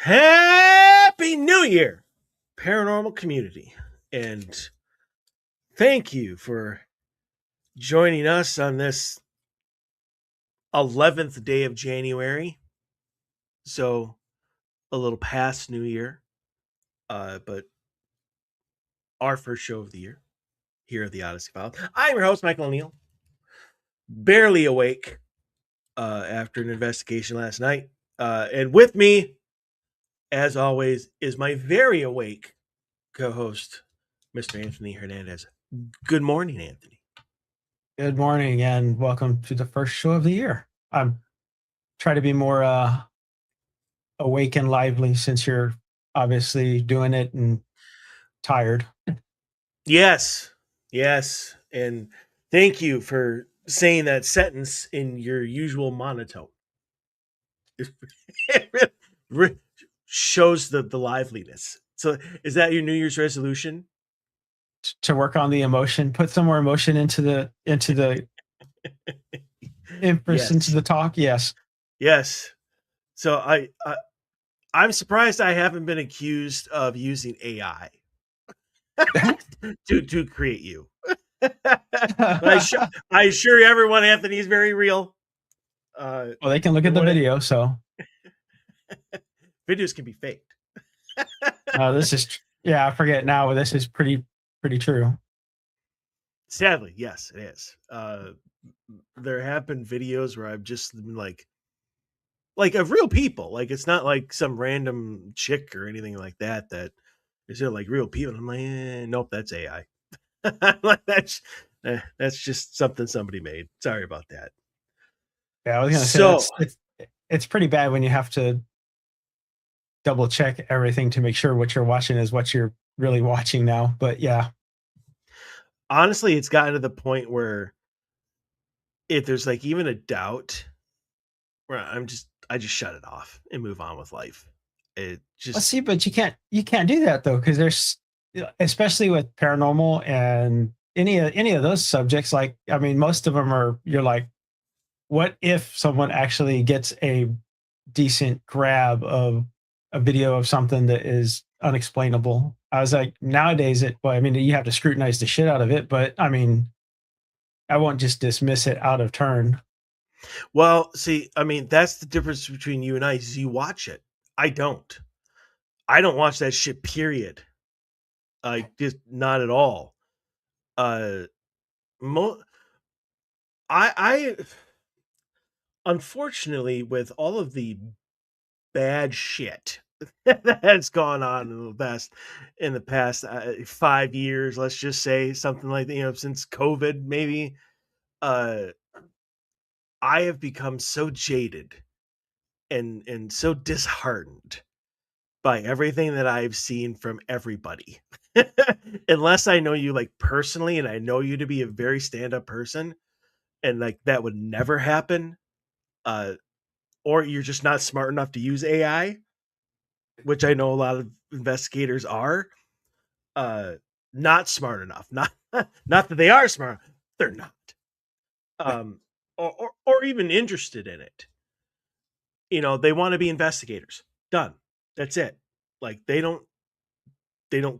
Happy New Year, paranormal community. And thank you for joining us on this 11th day of January. So, a little past New Year, but our first show of the year here at the Odyssey File. I'm your host, Michael O'Neill, barely awake after an investigation last night. And with me, as always, is my very awake co host, Mr. Anthony Hernandez. Good morning, Anthony. Good morning and welcome to the first show of the year. I'm trying to be more awake and lively since you're obviously doing it and tired. Yes, yes. And thank you for saying that sentence in your usual monotone. It shows the liveliness. So, is that your New Year's resolution? To work on the emotion, put some more emotion into the Yes, into the talk. Yes. yes. So I'm surprised I haven't been accused of using AI to create you. But I assure everyone, Anthony is very real. Well, they can look at the What video. So videos can be faked. this is I forget now. This is pretty true. Sadly, yes, it is. There have been videos where I've just been like of real people. Like it's not like some random chick or anything like that. That is like real people. I'm like, nope, that's AI. Like that's just something somebody made. Sorry about that. Yeah, I was gonna say So it's pretty bad when you have to double check everything to make sure what you're watching is what you're really watching now. But yeah. honestly, it's gotten to the point where if there's like even a doubt, where I just shut it off and move on with life. It Let's just see, but you can't do that though, because there's especially with paranormal and any of those subjects. Like, I mean, most of them are you're like, what if someone actually gets a decent grab of a video of something that is unexplainable? I was like, nowadays I mean, you have to scrutinize the shit out of it, but I mean, I won't just dismiss it out of turn. well, see, I mean, that's the difference between you and I. Is you watch it. I don't. I don't watch that shit. Period. Just not at all. Uh, mo- I unfortunately with all of the bad shit that's gone on in the past 5 years, let's just say something like that, since COVID, maybe. Uh, I have become so jaded and so disheartened by everything that I've seen from everybody. Unless I know you like personally and I know you to be a very stand-up person and like that would never happen, uh, or you're just not smart enough to use AI, which I know a lot of investigators are, uh, not smart enough. Not not that they are smart, they're not. Um, or even interested in it. They want to be investigators. Done. That's it. Like they don't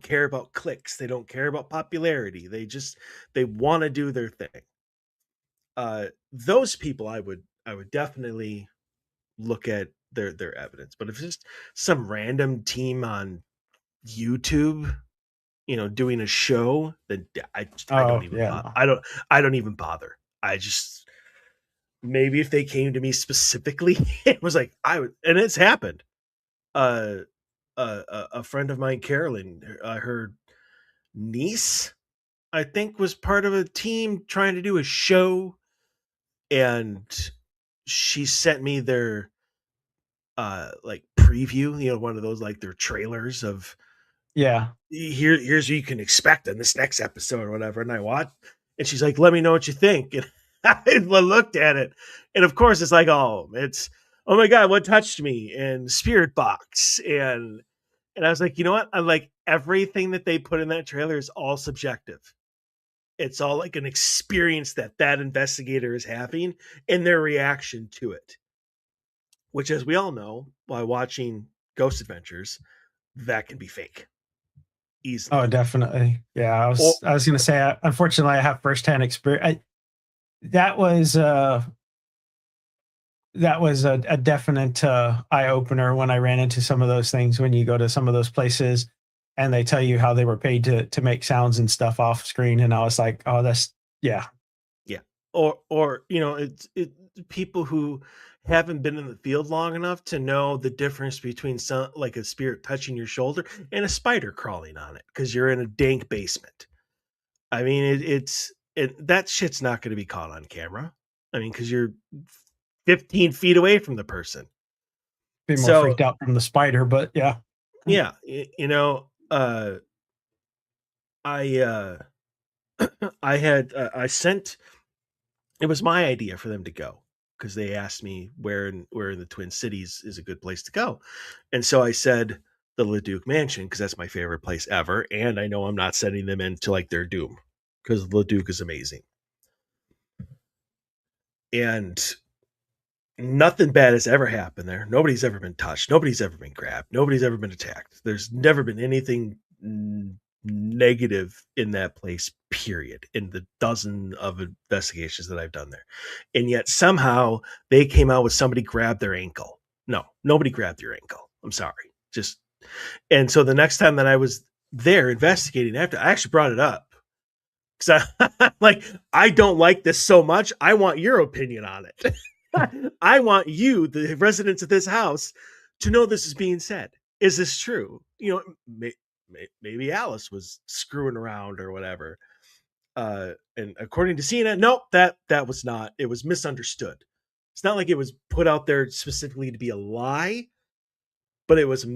care about clicks. They don't care about popularity. They want to do their thing. Those people I would definitely look at their evidence. But if it's just some random team on YouTube, doing a show, then I don't Oh even yeah, bother. no. I don't even bother. I just maybe if they came to me specifically, it was like I would, and it's happened. Uh, a friend of mine, Carolyn, her niece, I think, was part of a team trying to do a show, and she sent me their like preview, one of those like their trailers of Yeah. here's what you can expect in this next episode or whatever. And I watched, and she's like, "Let me know what you think." And I looked at it, and of course, it's like, it's oh my god, what touched me, and Spirit Box, and I was like, you know what? I'm like everything that they put in that trailer is all subjective. It's all like an experience that investigator is having and their reaction to it. Which, as we all know, by watching ghost adventures, that can be fake Oh, easily. definitely. Yeah, Or I was going to say, unfortunately, I have firsthand experience. That was a definite eye opener when I ran into some of those things. When you go to some of those places, and they tell you how they were paid to make sounds and stuff off screen, and I was like, oh, that's yeah, yeah, or it's people who haven't been in the field long enough to know the difference between some like a spirit touching your shoulder and a spider crawling on it because you're in a dank basement. I mean, that shit's not going to be caught on camera. I mean, because you're 15 feet away from the person. be more So freaked out from the spider, but yeah. yeah, I I had I sent. It was my idea for them to go because they asked me where in the Twin Cities is a good place to go, and so I said the Leduc Mansion because that's my favorite place ever, and I know I'm not sending them into like their doom because Leduc is amazing, and nothing bad has ever happened there. Nobody's ever been touched. Nobody's ever been grabbed. Nobody's ever been attacked. There's never been anything negative in that place, period, in the dozen of investigations that I've done there. And yet somehow they came out with somebody grabbed their ankle. No, nobody grabbed your ankle. I'm sorry. Just, and so the next time that I was there investigating after, I actually brought it up because like, I don't like this so much. I want your opinion on it. I want you, the residents of this house, to know this is being said. Is this true? Maybe Alice was screwing around or whatever. And according to CNN, nope, that was not. It was misunderstood. It's not like it was put out there specifically to be a lie, but it was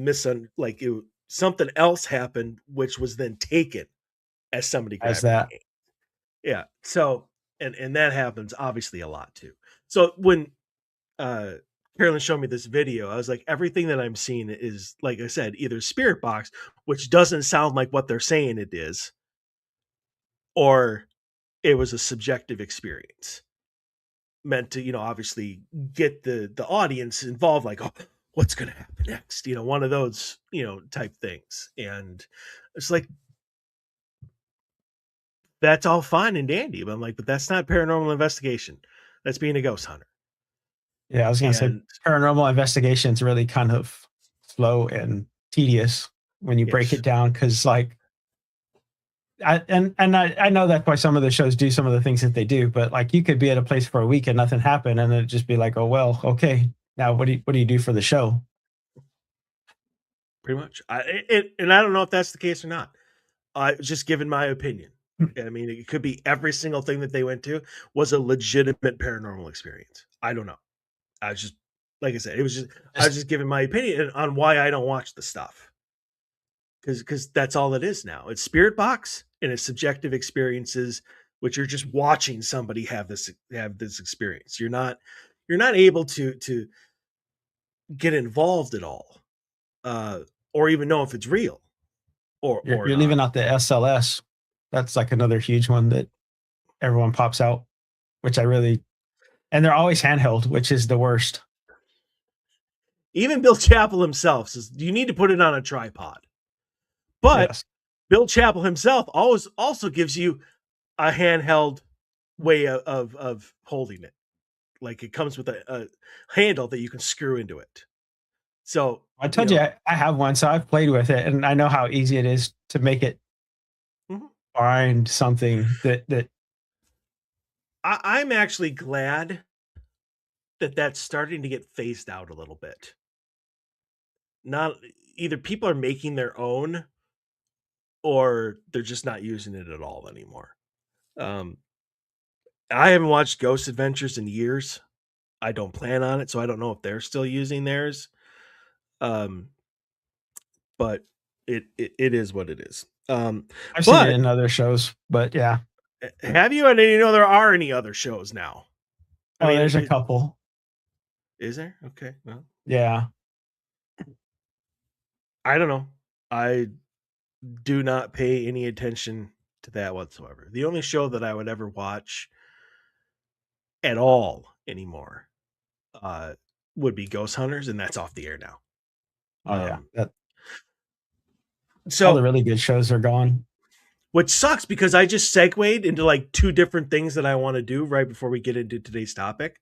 something else happened, which was then taken as somebody As grabbing that. the. Yeah. So and that happens obviously a lot too. So when uh Carolyn showed me this video, I was like, everything that I'm seeing is, like I said, either spirit box, which doesn't sound like what they're saying it is, or it was a subjective experience meant to, obviously get the audience involved, like, oh, what's gonna happen next? One of those, type things. And it's like that's all fine and dandy. But I'm like, but that's not paranormal investigation. That's being a ghost hunter. Yeah, I was gonna say And paranormal investigations really kind of slow and tedious when you break yes, it down because like I know that's why some of the shows do some of the things that they do, but like you could be at a place for a week and nothing happened, and it'd just be like, oh well, okay. Now what do you do for the show? pretty much. And I don't know if that's the case or not. I just given my opinion. I mean, it could be every single thing that they went to was a legitimate paranormal experience. I don't know. I was just, like I said, it was just, I Just was just giving my opinion on why I don't watch the stuff. Because that's all it is now. It's spirit box and it's subjective experiences, which you're just watching somebody have this experience. You're not able to get involved at all, uh, or even know if it's real or you're not. leaving out the SLS. That's like another huge one that everyone pops out, which I really and they're always handheld, which is the worst. Even Bill Chappell himself says you need to put it on a tripod. But Yes. Bill Chappell himself always also gives you a handheld way of holding it. Like it comes with a handle that you can screw into it. So, I told you I have one, so I've played with it and I know how easy it is to make it mhm. find something that I'm actually glad that that's starting to get phased out a little bit. Not either people are making their own or they're just not using it at all anymore. Um, I haven't watched Ghost Adventures in years. I don't plan on it, so I don't know if they're still using theirs. Um, but it is what it is. I've seen it But in other shows, but yeah. have you? And there are any other shows now. I Oh, mean, there's a couple. is there? Okay, well, Yeah. I don't know. I do not pay any attention to that whatsoever. The only show that I would ever watch at all anymore uh, would be Ghost Hunters, and that's off the air now. Oh yeah, that all the So, really good shows are gone. which sucks because I just segued into like two different things that I want to do right before we get into today's topic.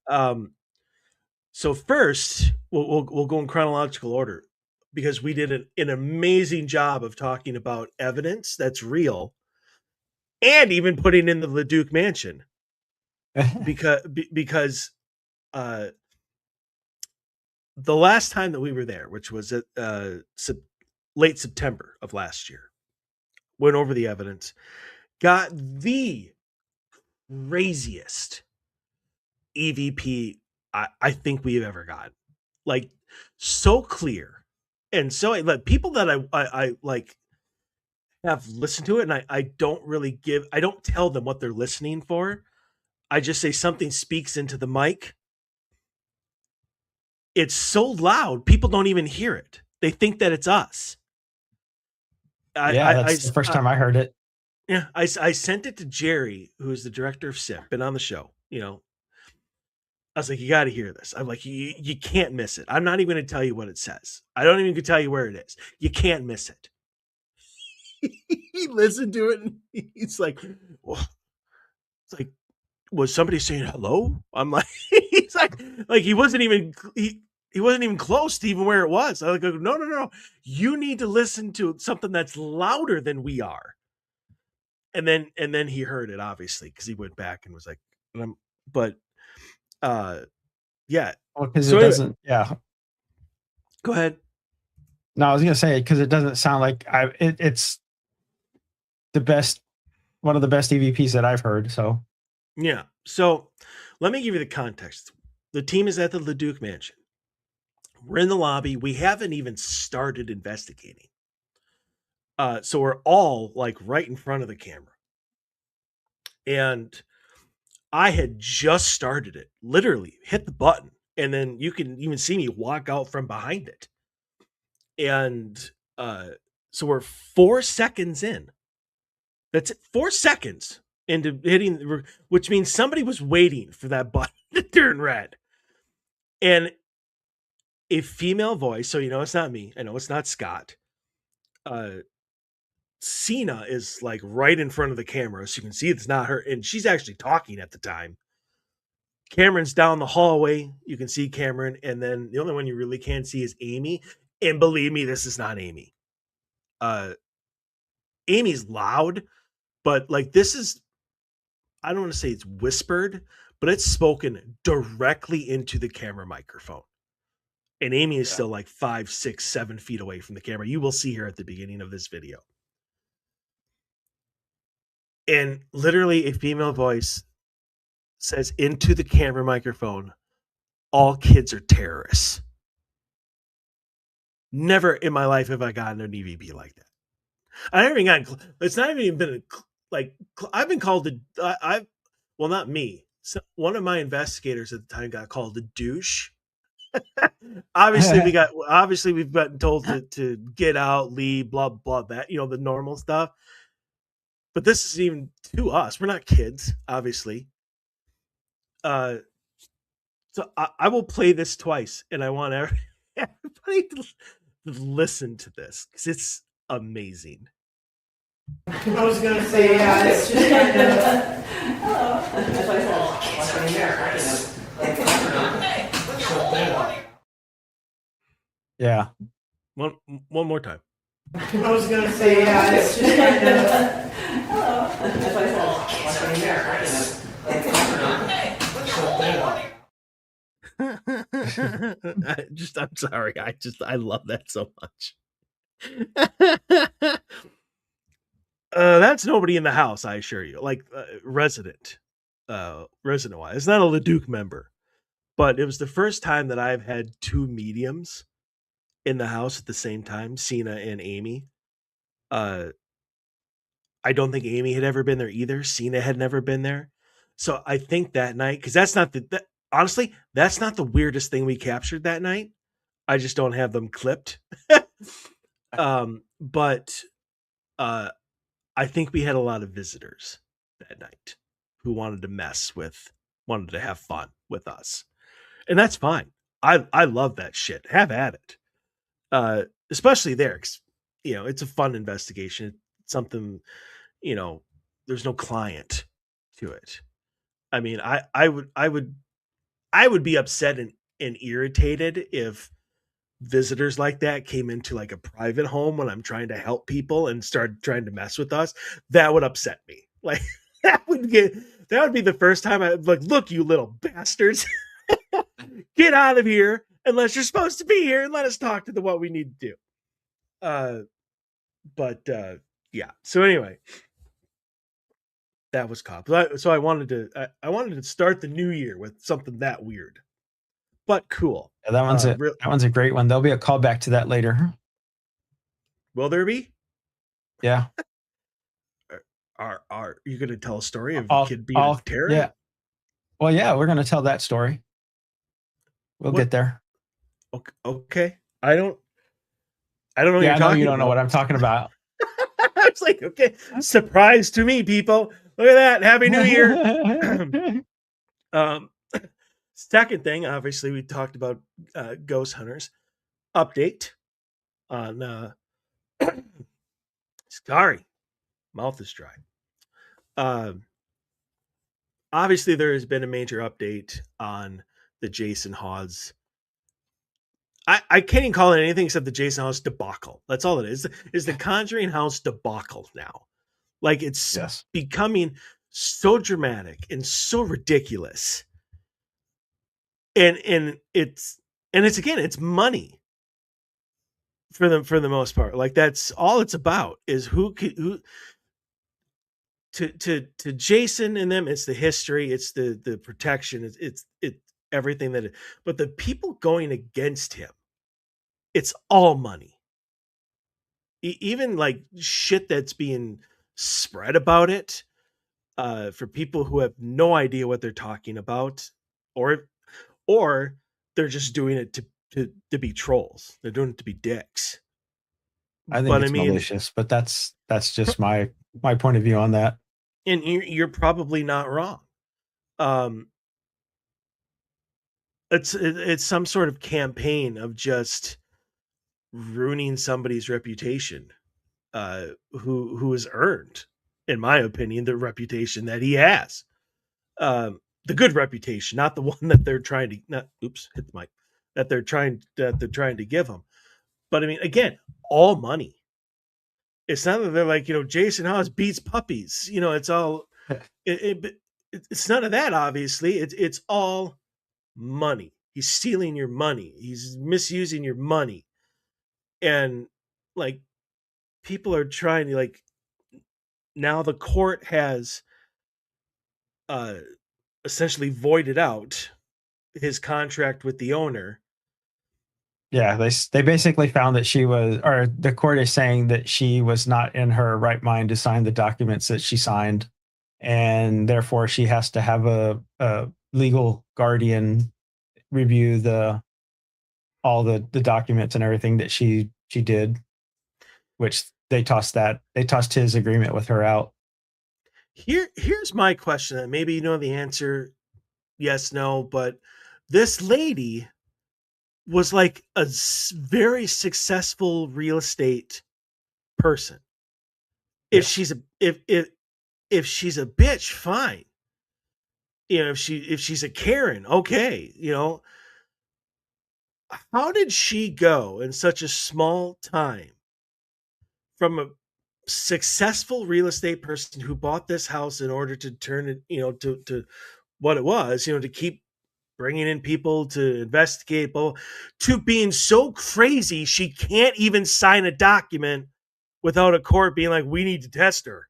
Um, so first, we'll go in chronological order because we did an amazing job of talking about evidence that's real and even putting in the Leduc Mansion because uh, the last time that we were there, which was at late September of last year, went over the evidence, got the craziest EVP I think we've ever got. Like so clear. And so like people that I like have listened to it and I don't really I don't tell them what they're listening for. I just say something speaks into the mic. It's so loud, people don't even hear it. They think that it's us. Yeah, that's the first time I heard it. Yeah, I sent it to Jerry, who is the director of SIP, been on the show. You know, I was like, you got to hear this. I'm like, you can't miss it. I'm not even going to tell you what it says. I don't even tell you where it is. You can't miss it. He listened to it and he's like, well, it's like, was somebody saying hello? I'm like, he's like he wasn't even he wasn't even close to even where it was. I go, no. You need to listen to something that's louder than we are. And then he heard it obviously because he went back and was like, but yeah. Well, because So it anyway, doesn't. Yeah. go ahead. No, I was gonna say because it doesn't sound like it's the best, one of the best EVPs that I've heard. So Yeah. So let me give you the context. The team is at the Leduc Mansion. We're in the lobby. We haven't even started investigating. So we're all like right in front of the camera. And I had just started it, literally hit the button. And then you can even see me walk out from behind it. And so we're 4 seconds in. That's it, 4 seconds into hitting, which means somebody was waiting for that button to turn red. And a female voice, so you know it's not me. I know it's not Scott. Cena is like right in front of the camera, so you can see it's not her, and she's actually talking at the time. Cameron's down the hallway. You can see Cameron, and then the only one you really can't see is Amy. And believe me, this is not Amy. Uh, Amy's loud, but like this is, I don't want to say it's whispered, but it's spoken directly into the camera microphone. And Amy is still like 5, 6, 7 feet away from the camera. You will see her at the beginning of this video. And literally a female voice says into the camera microphone, all kids are terrorists. Never in my life have I gotten an EVP like that. I haven't even gotten, it's not even been like, I've been called well, not me. So one of my investigators at the time got called a douche. Obviously we've gotten told to get out, leave, blah, blah, that, you know, the normal stuff. But this is even to us. We're not kids, obviously. So I will play this twice, and I want everybody to listen to this because it's amazing. I was gonna say, yeah, it's just kind of. yeah. One more time. I was gonna say, yeah, it's just kind of. I'm sorry. I love that so much. That's nobody in the house, I assure you. Like resident wise. It's not a Leduc member, but it was the first time that I've had two mediums in the house at the same time, Cena and Amy. I don't think Amy had ever been there either. Cena had never been there. So I think that night, because that's not honestly, that's not the weirdest thing we captured that night. I just don't have them clipped. But I think we had a lot of visitors that night who wanted to have fun with us. And that's fine. I love that shit. Have at it. Especially there, 'cause, it's a fun investigation. It's something, you know, there's no client to it. I mean, I would be upset and irritated if visitors like that came into like a private home when I'm trying to help people and started trying to mess with us. That would upset me. Like that would be the first time I like, look, you little bastards, get out of here unless you're supposed to be here and let us talk to the what we need to do. Uh, but yeah. So anyway, that was cop. So I wanted to start the new year with something that weird, but cool. Yeah, that one's Real, that one's a great one. There'll be a callback to that later. will there be? Yeah. Are you going to tell a story of a kid being a terror? Yeah. Well, yeah, we're going to tell that story. We'll get there. Okay. I don't know. Yeah, I know you don't know what I'm talking about. I was like, okay, surprise to me, people. Look at that. Happy New Year. Second thing, obviously, we talked about ghost hunters. Update on sorry, mouth is dry. Obviously, there has been a major update on the Jason Hawes. I can't even call it anything except the Jason House debacle. That's all it is the Conjuring House debacle now. Like it's becoming so dramatic and so ridiculous. And it's again, it's money for the most part. Like that's all it's about is who to Jason and them, it's the history, it's the protection, it's everything but the people going against him, it's all money. Even like shit that's being spread about it for people who have no idea what they're talking about, or they're just doing it to be trolls. They're doing it to be dicks. I think it's malicious, but that's just my point of view on that. And you're probably not wrong. It's some sort of campaign of just ruining somebody's reputation, who has earned, in my opinion, the reputation that he has. The good reputation, not the one that they're trying to hit the mic, that they're trying to give him. But I mean, again, all money. It's not that they're like, Jason Hawes beats puppies. It's all it's none of that, obviously. It's all money. He's stealing your money. He's misusing your money. And like people are trying to like, now the court has essentially voided out his contract with the owner. Yeah, they basically found that she was, or the court is saying that she was not in her right mind to sign the documents that she signed, and therefore she has to have a legal guardian review all the documents and everything that she did, which they tossed his agreement with her out. Here's my question, and maybe you know the answer, yes, no, but this lady was like a very successful real estate person. If she's if she's a bitch, fine. If she's a Karen, okay. How did she go in such a small time from a successful real estate person who bought this house in order to turn it, to what it was, to keep bringing in people to investigate, to being so crazy she can't even sign a document without a court being like, we need to test her?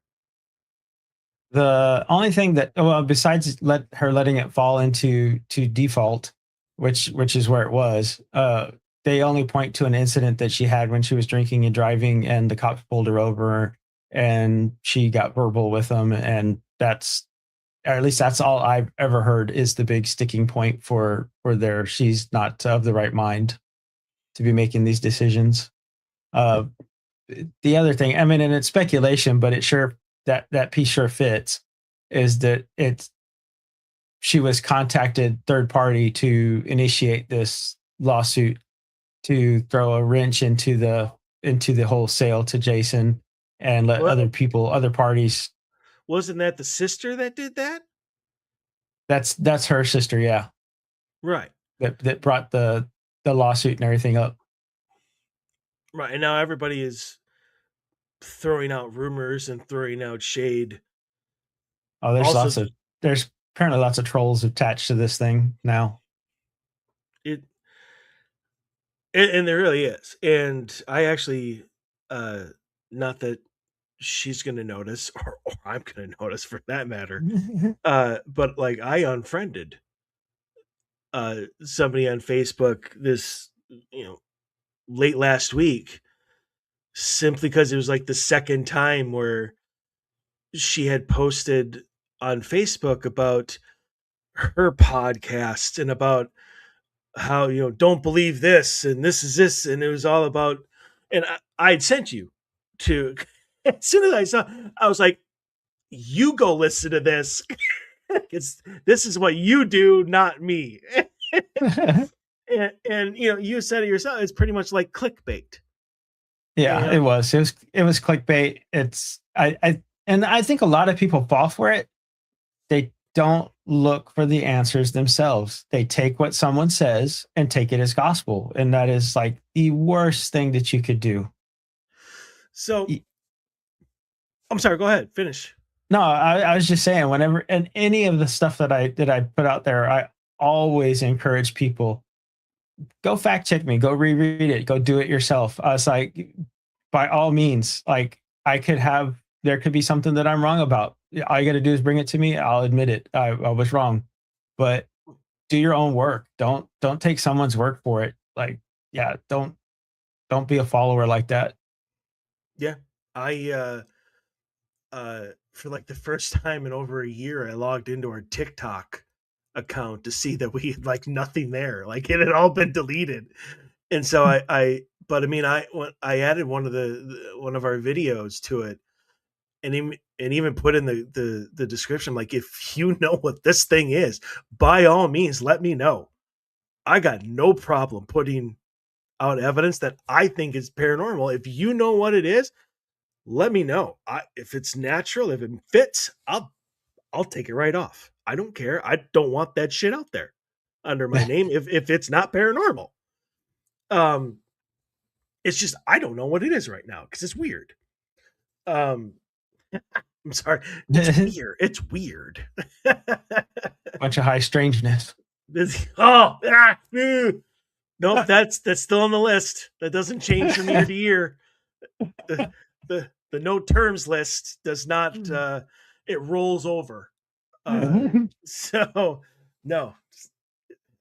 The only thing that, besides letting it fall into default, which is where it was, they only point to an incident that she had when she was drinking and driving, and the cops pulled her over, and she got verbal with them, and that's, or at least that's all I've ever heard, is the big sticking point for she's not of the right mind to be making these decisions. The other thing, I mean, and it's speculation, but it sure, that piece sure fits, is that she was contacted third party to initiate this lawsuit to throw a wrench into the whole sale to Jason and let Well, other parties. wasn't that the sister that did that? That's her sister, yeah, Right. that brought the lawsuit and everything up. Right. And now everybody is throwing out rumors and throwing out shade. Oh, Also, there's apparently lots of trolls attached to this thing now. it and there really is. And I actually, not that she's going to notice, or I'm going to notice for that matter, but like I unfriended somebody on Facebook this, late last week, simply because it was like the second time where she had posted on Facebook about her podcast and about how, don't believe this and this is this, and it was all about, and I'd sent you to, as soon as I saw, I was like, you go listen to this. This is what you do, not me. And you said it yourself, it's pretty much like clickbait. Yeah, it was clickbait. And I think a lot of people fall for it. They don't look for the answers themselves. They take what someone says and take it as gospel, and that is like the worst thing that you could do. So I'm sorry, go ahead, finish. No, I was just saying, whenever, and any of the stuff that I put out there, I always encourage people, go fact check me, go reread it, go do it yourself. I was like, by all means, like there could be something that I'm wrong about. All you got to do is bring it to me. I'll admit it. I was wrong, but do your own work. Don't take someone's word for it. Like, yeah, don't be a follower like that. Yeah, I for like the first time in over a year, I logged into our TikTok account to see that we had like nothing there. Like it had all been deleted. And so but I mean, when I added one of our videos to it, and even put in the description, like, if you know what this thing is, by all means, let me know. I got no problem putting out evidence that I think is paranormal. If you know what it is, let me know. If it's natural, if it fits, I'll take it right off. I don't care. I don't want that shit out there under my name if it's not paranormal. It's just I don't know what it is right now because it's weird. I'm sorry. It's weird. It's weird. Bunch of high strangeness. Nope, that's still on the list. That doesn't change from year to year. The no terms list does not. It rolls over. So no,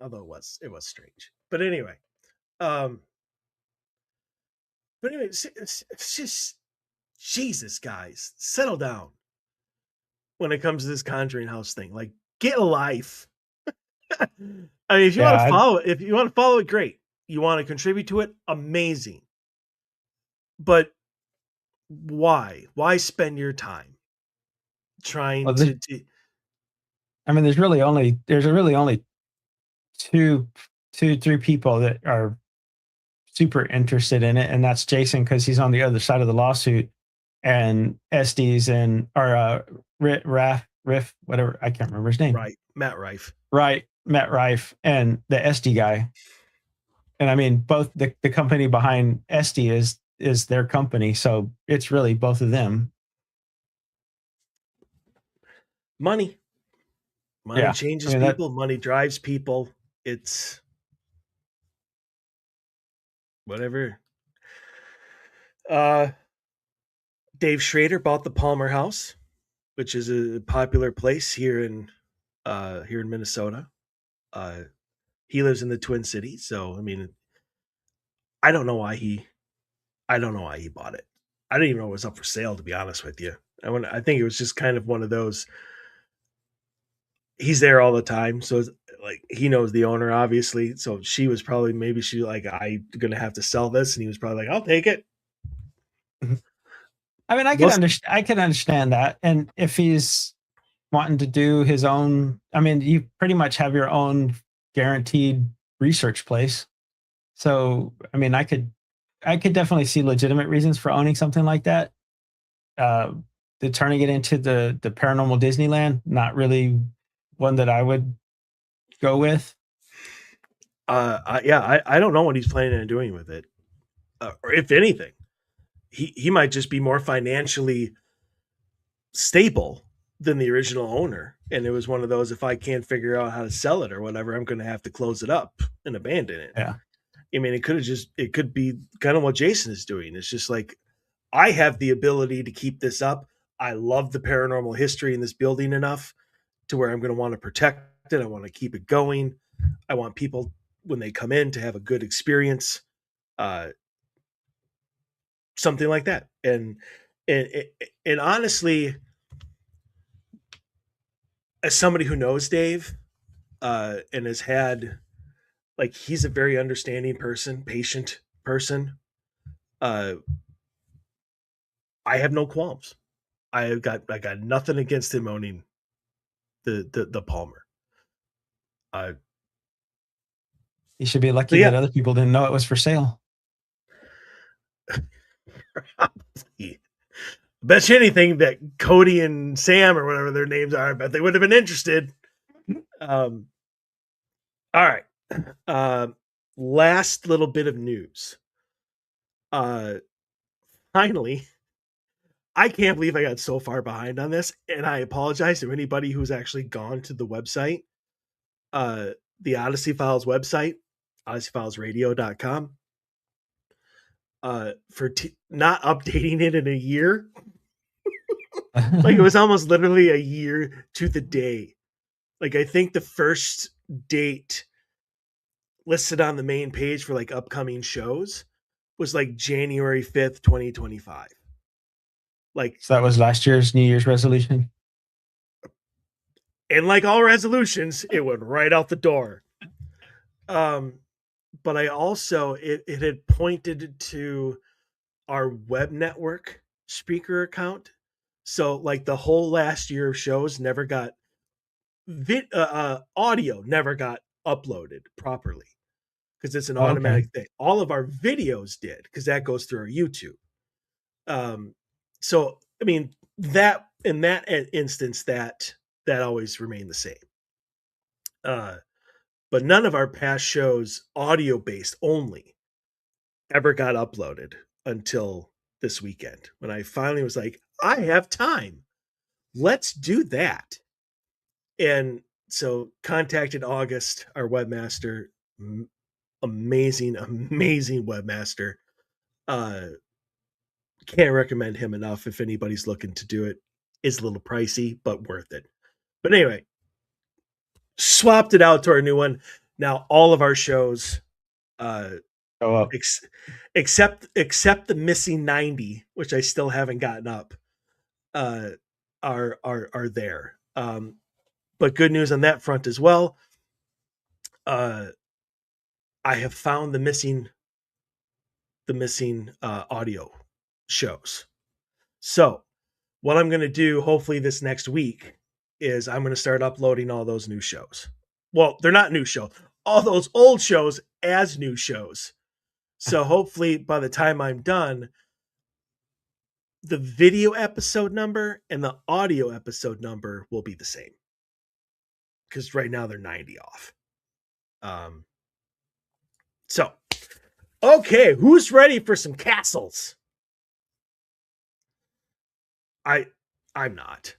although it was strange. But anyway, it's just Jesus, guys, settle down when it comes to this Conjuring House thing. Like, get a life. I mean, if you want to follow it, great. You want to contribute to it, amazing. But why? Why spend your time trying to? I mean, there's really only two, three people that are super interested in it, and that's Jason because he's on the other side of the lawsuit, and Estes and Riff, whatever, I can't remember his name. Right, Matt Rife. Right, Matt Rife, and the Estes guy. And I mean, both the company behind Estes is their company, so it's really both of them. Money changes people. Money drives people. It's whatever. Dave Schrader bought the Palmer House, which is a popular place here in Minnesota. He lives in the Twin Cities, so I mean, I don't know why he bought it. I didn't even know it was up for sale, to be honest with you. I think it was just kind of one of those. He's there all the time, so it's like he knows the owner, obviously. So she was probably I'm gonna have to sell this, and he was probably like, I'll take it. I mean, I can understand that, and if he's wanting to do his own, I mean, you pretty much have your own guaranteed research place. So, I mean, I could definitely see legitimate reasons for owning something like that. Uh, the turning it into the paranormal Disneyland, not really one that I would go with. I don't know what he's planning on doing with it, or if anything, he might just be more financially stable than the original owner. And it was one of those, if I can't figure out how to sell it or whatever, I'm going to have to close it up and abandon it. Yeah. I mean, it could be kind of what Jason is doing. It's just like, I have the ability to keep this up. I love the paranormal history in this building enough to where I'm going to want to protect it. I want to keep it going. I want people, when they come in, to have a good experience. Uh, Something like that. And and honestly, as somebody who knows Dave, and has had, like, he's a very understanding person, patient person. Uh, I have no qualms. I got nothing against him owning the Palmer. Uh, You should be so lucky yeah, that other people didn't know it was for sale. probably. Bet you anything that Cody and Sam, or whatever their names are, I bet they would have been interested. Um, all right. Last little bit of news. Finally, I can't believe I got so far behind on this, and I apologize to anybody who's actually gone to the website, the Odyssey Files website, odysseyfilesradio.com, for not updating it in a year. Like, it was almost literally a year to the day. Like, I think the first date listed on the main page for like upcoming shows was like January 5th, 2025. Like, So that was last year's New Year's resolution. and like all resolutions, it went right out the door. But I also, it had pointed to our web network speaker account. So like the whole last year of shows never got audio never got uploaded properly because it's an Oh, okay. automatic thing. All of our videos did because that goes through our YouTube. Um, so I mean, that in that instance, that always remained the same. But none of our past shows, audio based only, ever got uploaded until this weekend when I finally was like, I have time. Let's do that. And so contacted August, our webmaster, amazing, amazing webmaster. Can't recommend him enough if anybody's looking to do it. It's a little pricey, but worth it. But anyway, swapped it out to our new one. Now all of our shows, Go up. except the missing 90, which I still haven't gotten up, uh, are there. But good news on that front as well. I have found the missing audio shows. So what I'm going to do, hopefully this next week, is I'm going to start uploading all those new shows. Well, they're not new shows. All those old shows as new shows. So hopefully by the time I'm done, the video episode number and the audio episode number will be the same. Because right now they're 90 off. So, okay, who's ready for some castles? I'm not.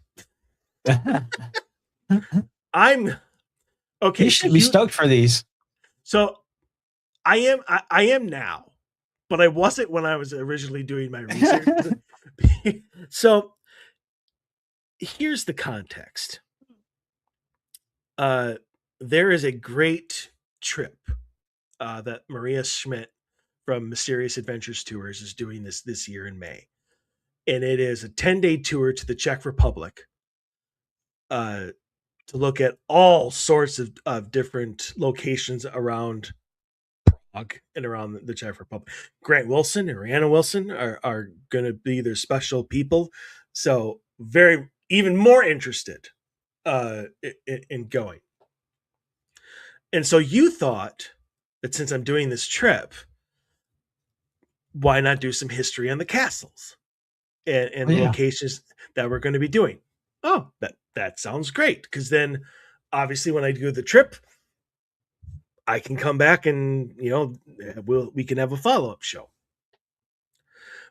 I'm okay. You should be stoked for these. So I am now, but I wasn't when I was originally doing my research. So here's the context. There is a great trip that Maria Schmidt from Mysterious Adventures Tours is doing this year in May. And it is a 10-day tour to the Czech Republic, to look at all sorts of different locations around Prague and around the Czech Republic. Grant Wilson and Rihanna Wilson are going to be their special people. So very, even more interested in going. And so you thought that since I'm doing this trip, why not do some history on the castles and Oh, the yeah. locations that we're going to be doing? Oh, that sounds great. Because then, obviously, when I do the trip, I can come back and we can have a follow up show.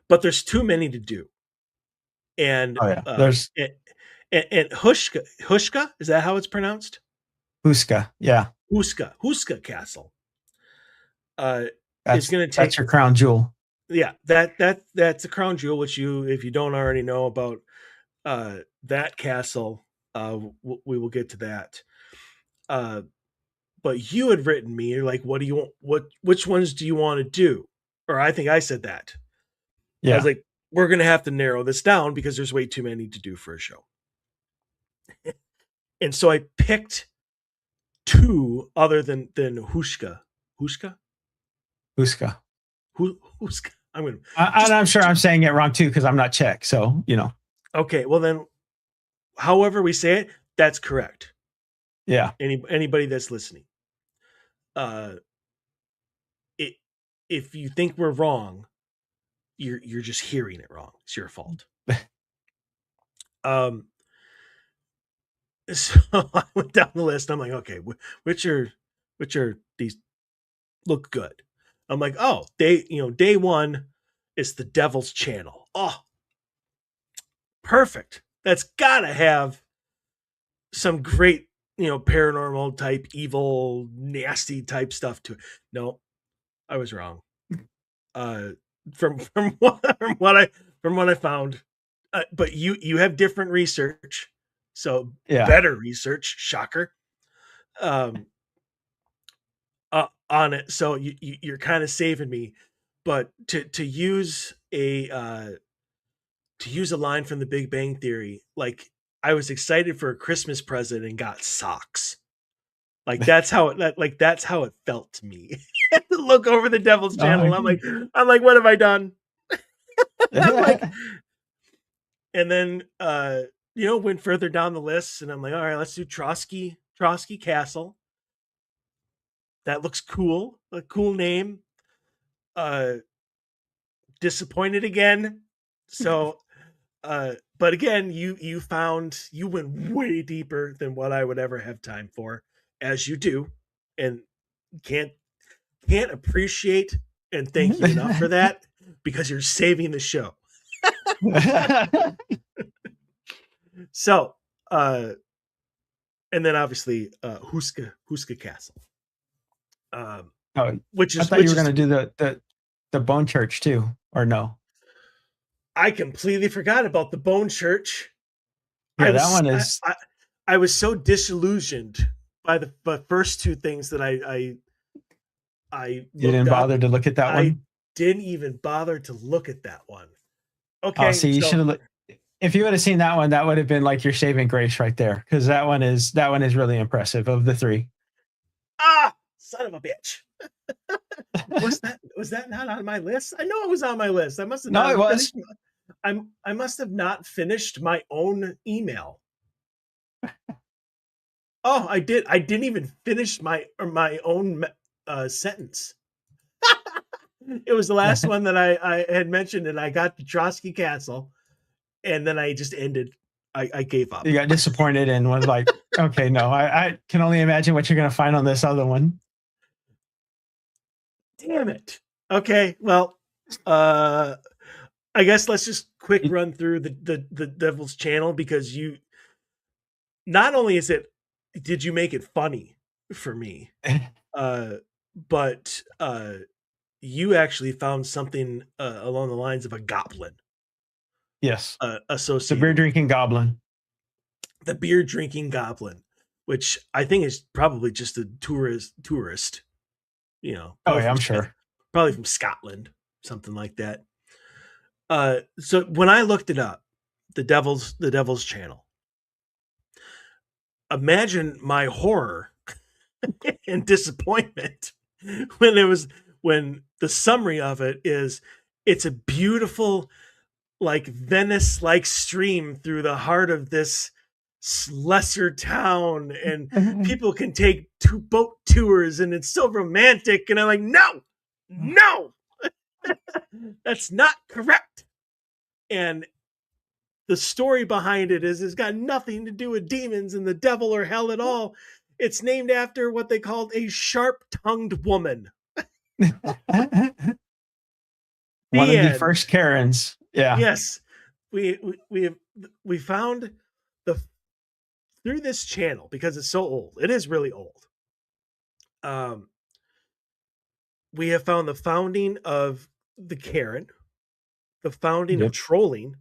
But there's too many to do, and Oh yeah. There's and Hushka, is that how it's pronounced? Houska. Yeah. Houska Castle uh, is That's going to that's take. your crown jewel. Yeah, that's a crown jewel, which if you don't already know about that castle, we will get to that. Uh, but you had written me, you're like, what do you want? Which ones do you want to do? Or I think I said that. I was Yeah. like, we're going to have to narrow this down because there's way too many to do for a show. And so I picked two other than Hushka. Hushka? Houska. Hushka. I'm going to And I'm sure I'm saying it wrong too because I'm not Czech. So Okay, well then, however we say it, that's correct. Yeah. Anybody that's listening, uh, it, if you think we're wrong, you're just hearing it wrong. It's your fault. So I went down the list. I'm like, okay, which are these look good? I'm like, oh, day one is the Devil's Channel. Oh, perfect. That's gotta have some great, paranormal type, evil, nasty type stuff to it. No, I was wrong. From what I found, but you have different research, so Yeah. better research. Shocker. Um, on it, so you're kind of saving me, but to use a line from The Big Bang Theory, like I was excited for a Christmas present and got socks. Like that's how it felt to me. Look over the Devil's Channel. I'm like, what have I done? I'm like, and then went further down the list, and I'm like, all right, let's do Trotsky Castle. That looks cool. A cool name. Disappointed again. So but again, you went way deeper than what I would ever have time for, as you do, and can't appreciate and thank you enough for that because you're saving the show. So and then obviously Houska Castle. Oh, Which I is thought you were going to do the Bone Church too, or no? I completely forgot about the Bone Church. Yeah, that one is. I was so disillusioned by the first two things that I You didn't bother to look at that one? I didn't even bother to look at that one. Okay. Oh, see, you should have. If you would have seen that one, that would have been like your saving grace right there, because that one is really impressive of the three. Ah, son of a bitch. was that not on my list? I know it was on my list. I must have not. No, it was. I must have not finished my own email. Oh, I did. I didn't even finish my own sentence. It was the last one that I had mentioned, and I got to Trotsky Castle, and then I just ended. I gave up. You got disappointed and was like, okay, no, I can only imagine what you're going to find on this other one. Damn it. Okay, well, I guess let's just quick run through the Devil's Channel, because you not only did you make it funny for me, but you actually found something along the lines of a goblin. Yes. Associated. The beer drinking goblin. The beer drinking goblin, which I think is probably just a tourist. Oh yeah, I'm sure. Probably from Scotland, something like that. So when I looked it up, the Devil's Channel, imagine my horror and disappointment when the summary of it is, it's a beautiful, like Venice-like stream through the heart of this lesser town, and people can take two boat tours, and it's so romantic. And I'm like, no, that's not correct. And the story behind it is it's got nothing to do with demons and the devil or hell at all. It's named after what they called a sharp-tongued woman. One of the first Karens. Yeah. Yes. We found through this channel, because it's so old. It is really old. We have found the founding of the Karen, the founding of trolling.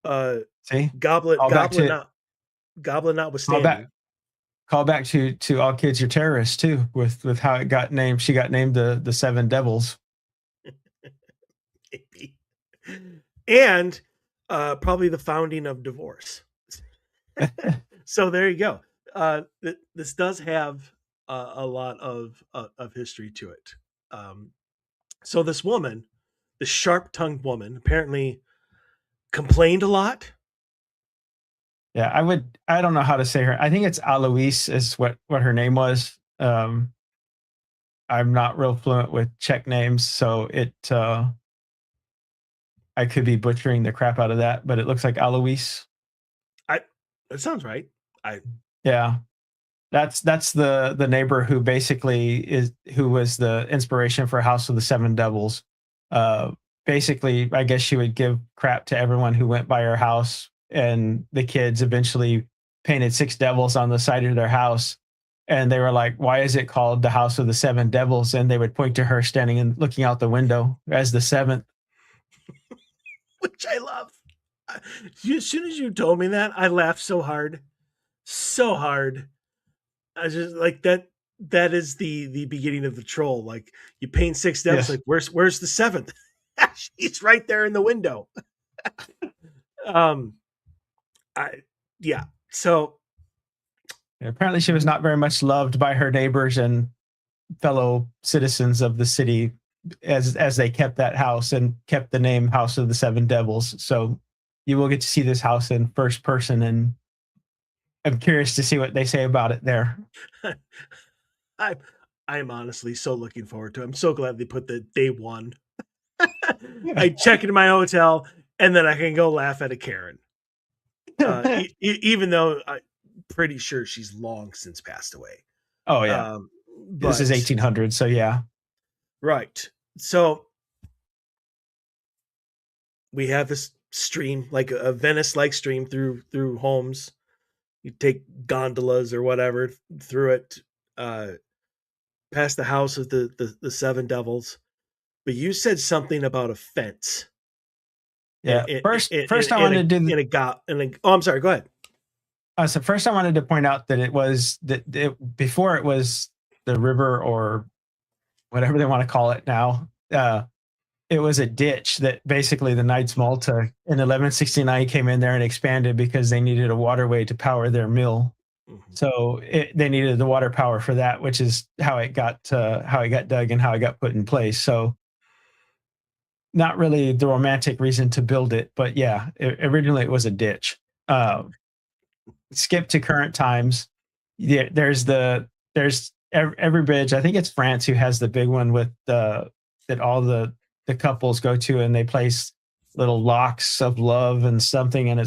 See, goblin notwithstanding. Call back to All Kids Are Terrorists too, with how it got named. She got named the Seven Devils. Maybe. And probably the founding of divorce. So there you go. This does have a lot of history to it. So this woman, the sharp-tongued woman, apparently complained a lot. Yeah, I don't know how to say her. I think it's Alois is what her name was. I'm not real fluent with Czech names, so I could be butchering the crap out of that, but it looks like Alois. That sounds right. Yeah. That's the neighbor who basically who was the inspiration for House of the Seven Devils. Basically, I guess she would give crap to everyone who went by her house, and the kids eventually painted 6 devils on the side of their house. And they were like, why is it called the House of the Seven Devils? And they would point to her standing and looking out the window as the seventh. Which I love. As soon as you told me that, I laughed so hard. So hard. I just like that. That is the beginning of the troll. Like, you paint 6 devils. Yes. Like, where's the 7th? She's right there in the window. So apparently she was not very much loved by her neighbors and fellow citizens of the city as they kept that house and kept the name House of the Seven Devils. So you will get to see this house in first person, and I'm curious to see what they say about it there. I'm honestly so looking forward to it. I'm so glad they put the day one. I check into my hotel, and then I can go laugh at a Karen. Even though I'm pretty sure she's long since passed away. Oh, yeah. This is 1800, so yeah. Right. So we have this stream, like a Venice-like stream through homes. You take gondolas or whatever through it, past the house of the Seven Devils. But you said something about a fence. Yeah. First, I wanted to do I'm sorry. Go ahead. So first, I wanted to point out that it was before it was the river or whatever they want to call it now. It was a ditch that basically the Knights Malta in 1169 came in there and expanded because they needed a waterway to power their mill. Mm-hmm. So they needed the water power for that, which is how it got dug and how it got put in place. So not really the romantic reason to build it, but yeah, originally it was a ditch. Skip to current times. Yeah, there's every bridge. I think it's France who has the big one with that all the couples go to, and they place little locks of love and something. And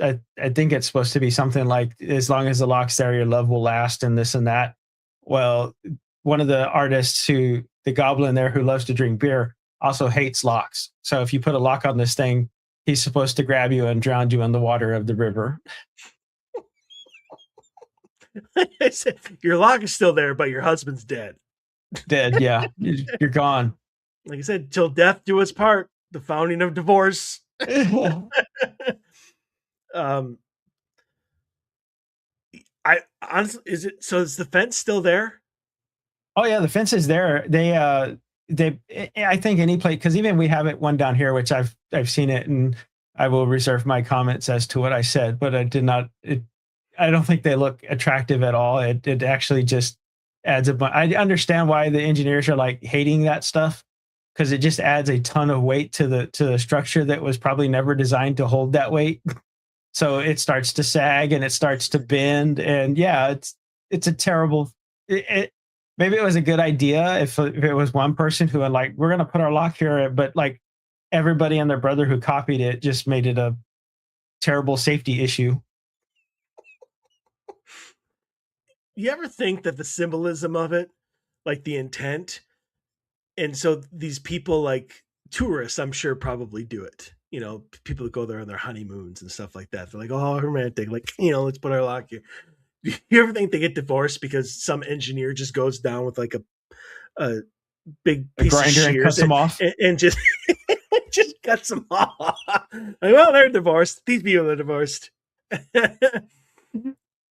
I think it's supposed to be something like, as long as the lock's there, your love will last, and this and that. Well, one of the artists the goblin there who loves to drink beer, also hates locks. So if you put a lock on this thing, he's supposed to grab you and drown you in the water of the river. I said, your lock is still there, but your husband's dead. Dead, yeah. You're gone. Like I said, till death do us part, the founding of divorce. I honestly, is the fence still there? Oh yeah, the fence is there. I think any place, because even we have it one down here, which I've seen it, and I will reserve my comments as to what I said, but I don't think they look attractive at all. It actually just adds I understand why the engineers are like hating that stuff, because it just adds a ton of weight to the structure that was probably never designed to hold that weight. So it starts to sag and it starts to bend, and yeah, it's a terrible. Maybe it was a good idea if it was one person who had like, we're gonna put our lock here, but like everybody and their brother who copied it just made it a terrible safety issue. You ever think that the symbolism of it, like the intent, and so these people like tourists, I'm sure probably do it. You know, people that go there on their honeymoons and stuff like that. They're like, oh, romantic. Like, let's put our lock here. You ever think they get divorced because some engineer just goes down with like a big A piece of grinder and cuts shears them off. and just just cuts them off? Like, well, they're divorced. These people are divorced.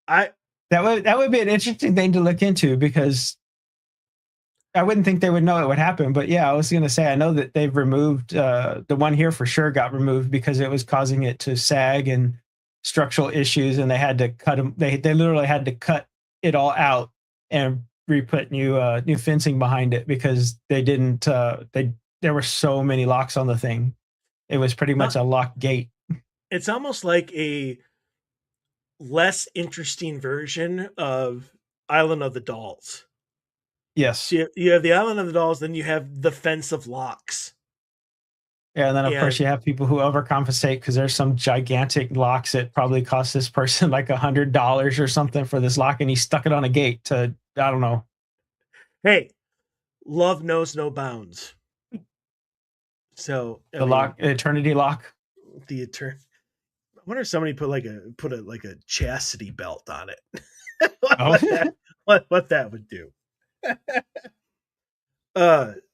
I That would be an interesting thing to look into, because I wouldn't think they would know it would happen. But yeah, I was going to say, I know that they've removed the one here for sure got removed because it was causing it to sag and structural issues, and they had to cut them. They literally had to cut it all out and re-put new fencing behind it because they didn't. There were so many locks on the thing. It was pretty much a locked gate. It's almost like a less interesting version of Island of the Dolls. Yes. So you have the Island of the Dolls, then you have the Fence of Locks. Yeah, and then of course you have people who overcompensate because there's some gigantic locks that probably cost this person like $100 or something for this lock, and he stuck it on a gate to, I don't know. Hey, love knows no bounds. So Lock, eternity lock. The eternity. I wonder if somebody put a chastity belt on it. what that would do.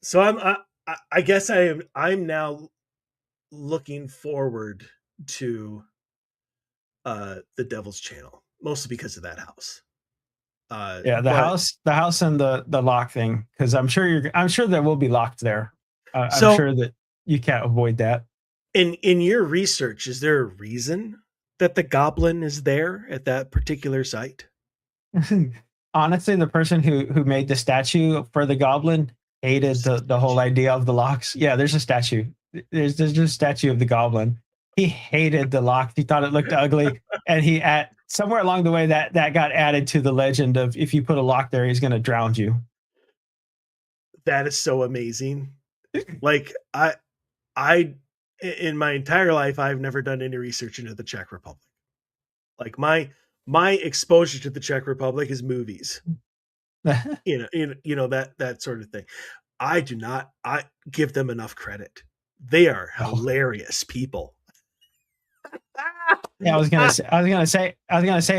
So I guess I'm now looking forward to the Devil's Channel, mostly because of that house. Yeah, the house and the lock thing, because I'm sure there will be locked there. I'm sure that you can't avoid that. In your research, is there a reason that the goblin is there at that particular site? Honestly, the person who made the statue for the goblin hated the whole idea of the locks. Yeah, there's a statue. There's just a statue of the goblin. He hated the locks. He thought it looked ugly, and somewhere along the way that got added to the legend of, if you put a lock there, he's going to drown you. That is so amazing. Like I in my entire life, I've never done any research into the Czech Republic. Like my exposure to the Czech Republic is movies. you know that sort of thing. I give them enough credit. They are hilarious people. Yeah, I was gonna say,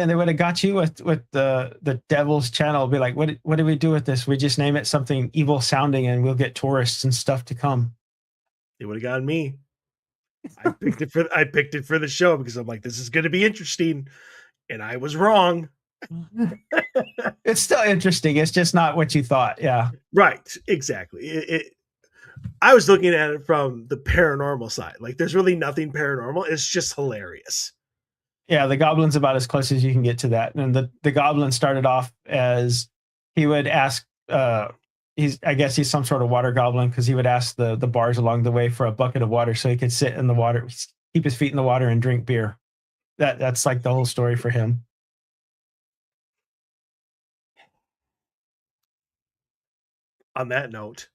and they would have got you with the Devil's Channel. Be like, what do we do with this? We just name it something evil sounding, and we'll get tourists and stuff to come. They would have gotten me. I picked it for the show because I'm like, this is going to be interesting, and I was wrong. It's still interesting. It's just not what you thought. Yeah, right. Exactly. I was looking at it from the paranormal side. Like, there's really nothing paranormal. It's just hilarious. Yeah, the goblin's about as close as you can get to that. And the goblin started off as, he would ask, I guess he's some sort of water goblin, because he would ask the bars along the way for a bucket of water so he could sit in the water, keep his feet in the water and drink beer. That's like the whole story for him. On that note,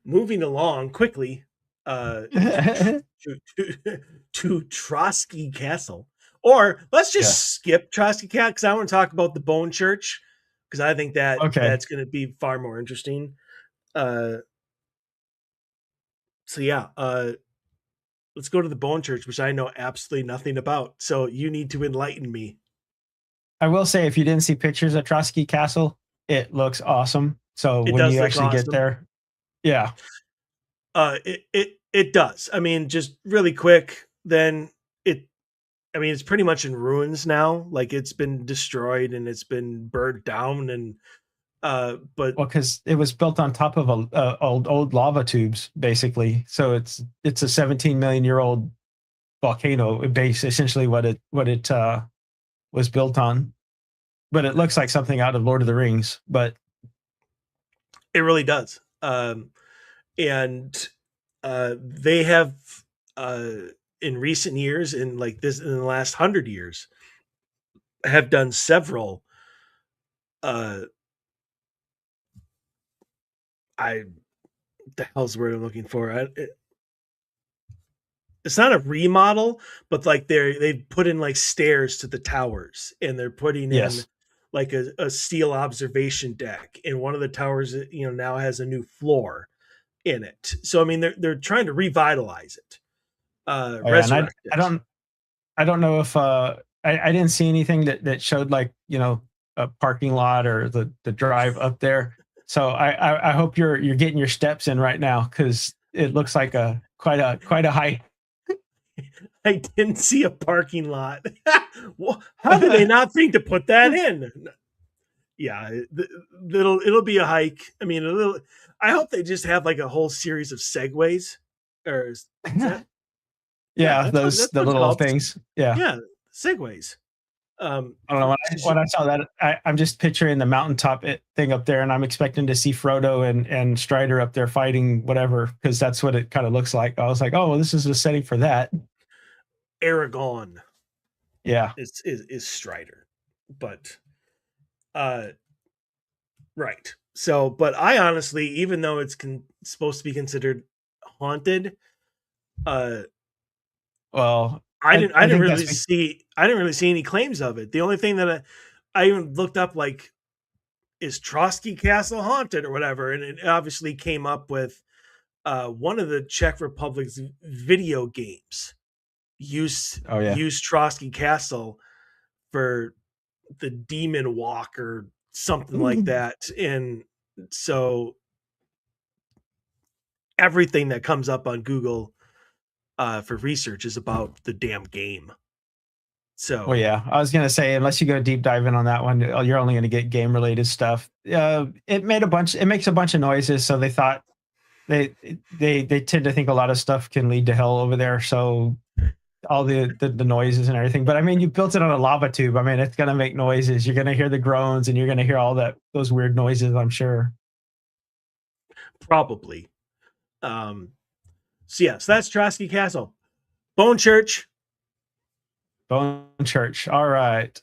moving along quickly to Trotsky Castle, or let's just skip Trotsky Castle because I want to talk about the Bone Church, because I think that's going to be far more interesting. So yeah, let's go to the Bone Church, which I know absolutely nothing about. So you need to enlighten me. I will say, if you didn't see pictures of Trotsky Castle, it looks awesome. So when you actually get there, yeah. It does. I mean, just really quick, then it's pretty much in ruins now. Like, it's been destroyed and it's been burned down, and because it was built on top of old lava tubes, basically. So it's a 17 million year old volcano base, essentially what it was built on. But it looks like something out of Lord of the Rings, but it really does. And they have in recent years, in the last 100 years, have done several. Uh, I the hell's the word I'm looking for? It's not a remodel, but like they've put in like stairs to the towers, and they're putting in Yes. like a steel observation deck, and one of the towers, now has a new floor in it. So I mean, they're trying to revitalize it, Oh yeah, and resurrect it. I don't know if I didn't see anything that showed like a parking lot or the drive up there. So I hope you're getting your steps in right now because it looks like a quite a hike. I didn't see a parking lot. Well, how did they not think to put that in? Yeah, it'll be a hike. I mean, I hope they just have like a whole series of segways, or is that? Yeah, Yeah, that's the what it's little called. things. Yeah. Yeah, segways. I don't know. When I saw that, I'm just picturing the mountaintop thing up there, and I'm expecting to see Frodo and Strider up there fighting whatever, because that's what it kind of looks like. I was like, oh, well, this is the setting for that. Aragon Yeah. is Strider, but uh, right. So, but I honestly, even though it's supposed to be considered haunted, uh, Well, I didn't. I I didn't think really see. I didn't really see any claims of it. The only thing that I even looked up, like, is Trotsky Castle haunted or whatever, and it obviously came up with one of the Czech Republic's video games oh yeah. used Trotsky Castle for the Demon Walk or something like that, and so everything that comes up on Google for research is about the damn game. Well, So yeah, I was gonna say unless you go deep diving on that one, you're only gonna get game related stuff. It makes a bunch of noises, so they thought they tend to think a lot of stuff can lead to hell over there. So all the noises and everything. But I mean, you built it on a lava tube. I mean, it's gonna make noises. You're gonna hear the groans, and you're gonna hear all those weird noises, I'm sure. probably. So yeah, so that's Trotsky Castle. Bone Church. Bone Church. All right.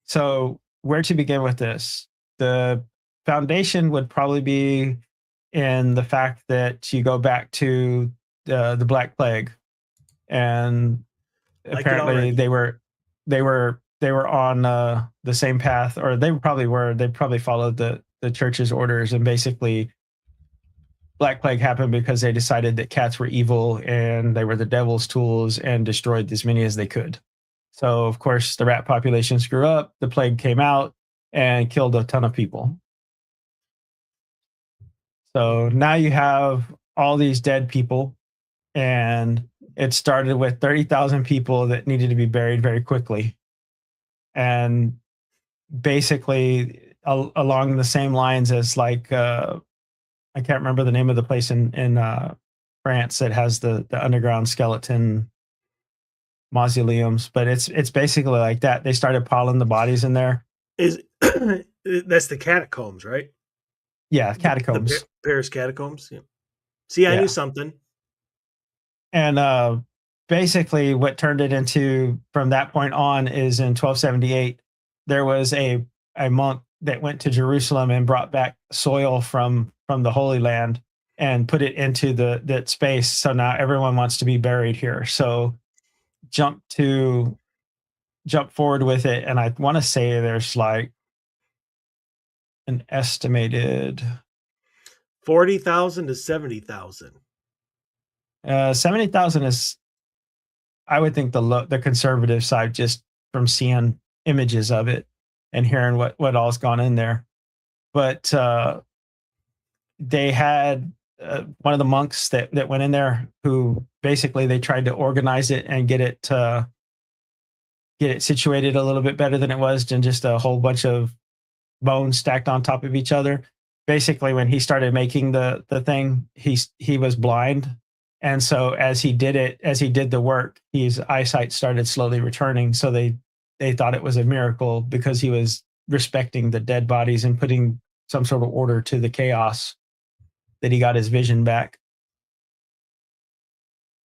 So where to begin with this? The foundation would probably be in the fact that you go back to the Black Plague, and Like it apparently already. they were on the same path, or they probably were. They probably followed the church's orders, and basically Black Plague happened because they decided that cats were evil and they were the devil's tools and destroyed as many as they could. So, of course, the rat population grew up, the plague came out and killed a ton of people. So now you have all these dead people, and it started with 30,000 people that needed to be buried very quickly. And basically, along the same lines as like, I can't remember the name of the place in France that has the underground skeleton mausoleums, but it's basically like that. They started piling the bodies in there. Is that's the catacombs, right? Yeah, The catacombs. Paris catacombs. Yeah. See, I knew Yeah, something. and basically what turned it into from that point on is in 1278 there was a monk that went to Jerusalem and brought back soil from the Holy Land and put it into that space. So now everyone wants to be buried here. So jump to jump forward with it, and I want to say there's like an estimated 40,000 to 70,000. 70,000 is, I would think, the conservative side, just from seeing images of it and hearing what all's gone in there. But they had one of the monks that went in there, who basically they tried to organize it and get it situated a little bit better than it was than just a whole bunch of bones stacked on top of each other. Basically, when he started making the thing, he was blind, and so as he did the work, his eyesight started slowly returning. So they thought it was a miracle because he was respecting the dead bodies and putting some sort of order to the chaos, that he got his vision back.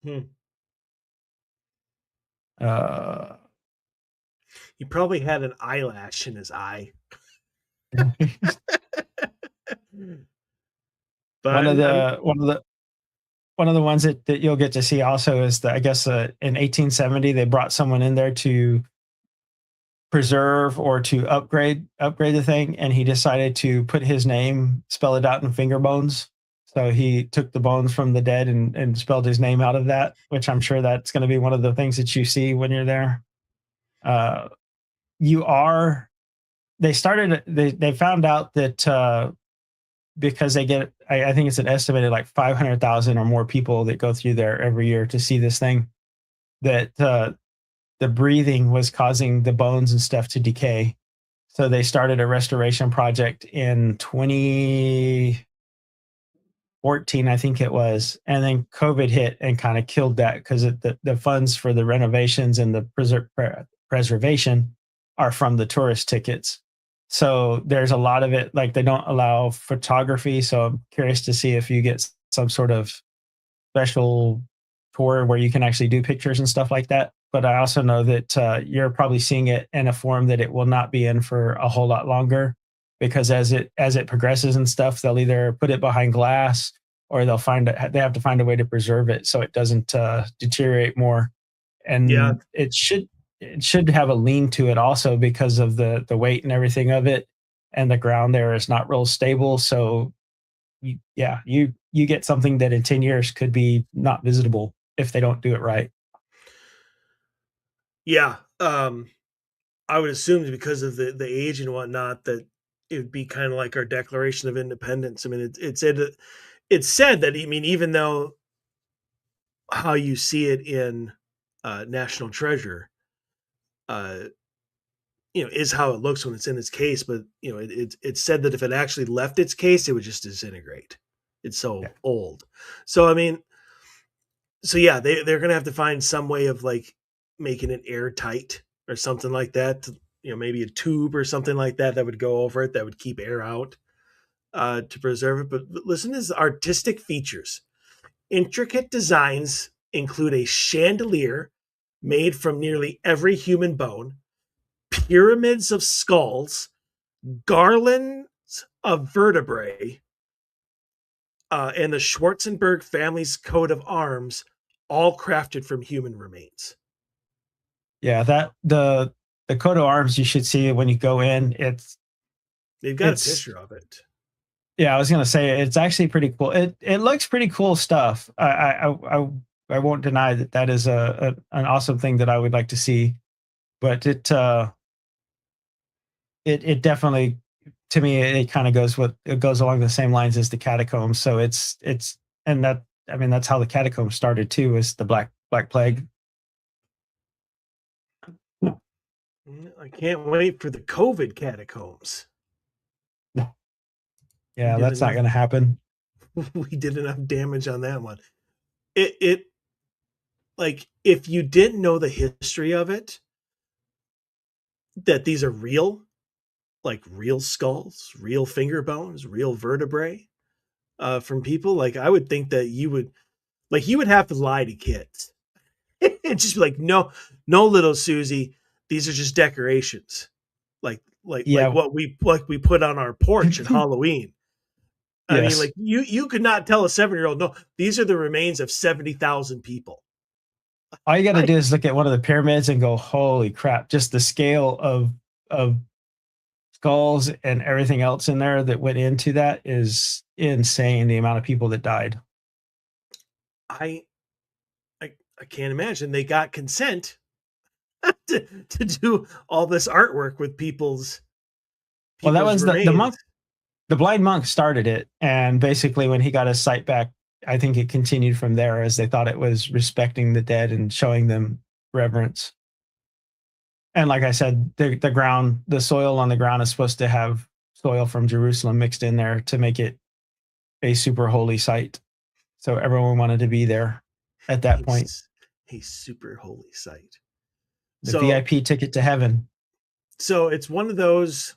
Hmm. Uh, He probably had an eyelash in his eye. But one of I'm the one of the one of the ones that you'll get to see also is that I guess in 1870 they brought someone in there to preserve or to upgrade the thing, and he decided to put his name, spell it out in finger bones. So he took the bones from the dead and spelled his name out of that, which I'm sure that's going to be one of the things that you see when you're there. Uh, you are they found out that because they get I think it's an estimated like 500,000 or more people that go through there every year to see this thing, that the breathing was causing the bones and stuff to decay. So they started a restoration project in 2014, I think it was. And then COVID hit and kind of killed that because the funds for the renovations and the preservation are from the tourist tickets. So there's a lot of it, like they don't allow photography. So I'm curious to see if you get some sort of special tour where you can actually do pictures and stuff like that. But I also know that you're probably seeing it in a form that it will not be in for a whole lot longer, because as it progresses and stuff, they'll either put it behind glass or they have to find a way to preserve it so it doesn't deteriorate more. yeah, And it should have a lean to it also because of the weight and everything of it, and the ground there is not real stable. So you get something that in 10 years could be not visitable if they don't do it right. yeah. I would assume because of the age and whatnot that it would be kind of like our Declaration of Independence. I mean, it said that, I mean, even though how you see it in National Treasure, uh, is how it looks when it's in its case, but it said that if it actually left its case, it would just disintegrate. It's Yeah. so old. So I mean, so yeah, they're gonna have to find some way of like making it airtight or something like that. Maybe a tube or something like that that would go over it that would keep air out to preserve it. But listen to this artistic features. Intricate designs include a chandelier made from nearly every human bone, pyramids of skulls, garlands of vertebrae, and the Schwarzenberg family's coat of arms, all crafted from human remains. Yeah, that the coat of arms you should see when you go in. They've got a It's picture of it. Yeah, I was gonna say it's actually pretty cool. It looks pretty cool stuff. I won't deny that that is an awesome thing that I would like to see, but it definitely, to me, it kind of goes along the same lines as the catacombs. So it's and that I mean that's how the catacombs started too, is the Black Plague. I can't wait for the COVID catacombs. We Yeah, did that's not enough. going to happen. We did enough damage on that one. It like if you didn't know the history of it, that these are real, like real skulls, real finger bones, real vertebrae from people. Like I would think that you would have to lie to kids and just be like, no, no, little Susie, these are just decorations, like Yeah. what we put on our porch at Halloween. I mean, Yes. like you could not tell a 7-year-old, no, these are the remains of 70,000 people. All you got to Like do is look at one of the pyramids and go, "Holy crap!" Just the scale of skulls and everything else in there that went into that is insane. The amount of people that died. I I can't imagine they got consent to do all this artwork with Well, that people's was the remains. monk. The blind monk started it, and basically, when he got his sight back, I think it continued from there, as they thought it was respecting the dead and showing them reverence. And like I said, the soil on the ground is supposed to have soil from Jerusalem mixed in there to make it a super holy site. So everyone wanted to be there at that point. A super holy site. The So VIP ticket to heaven. so it's one of those,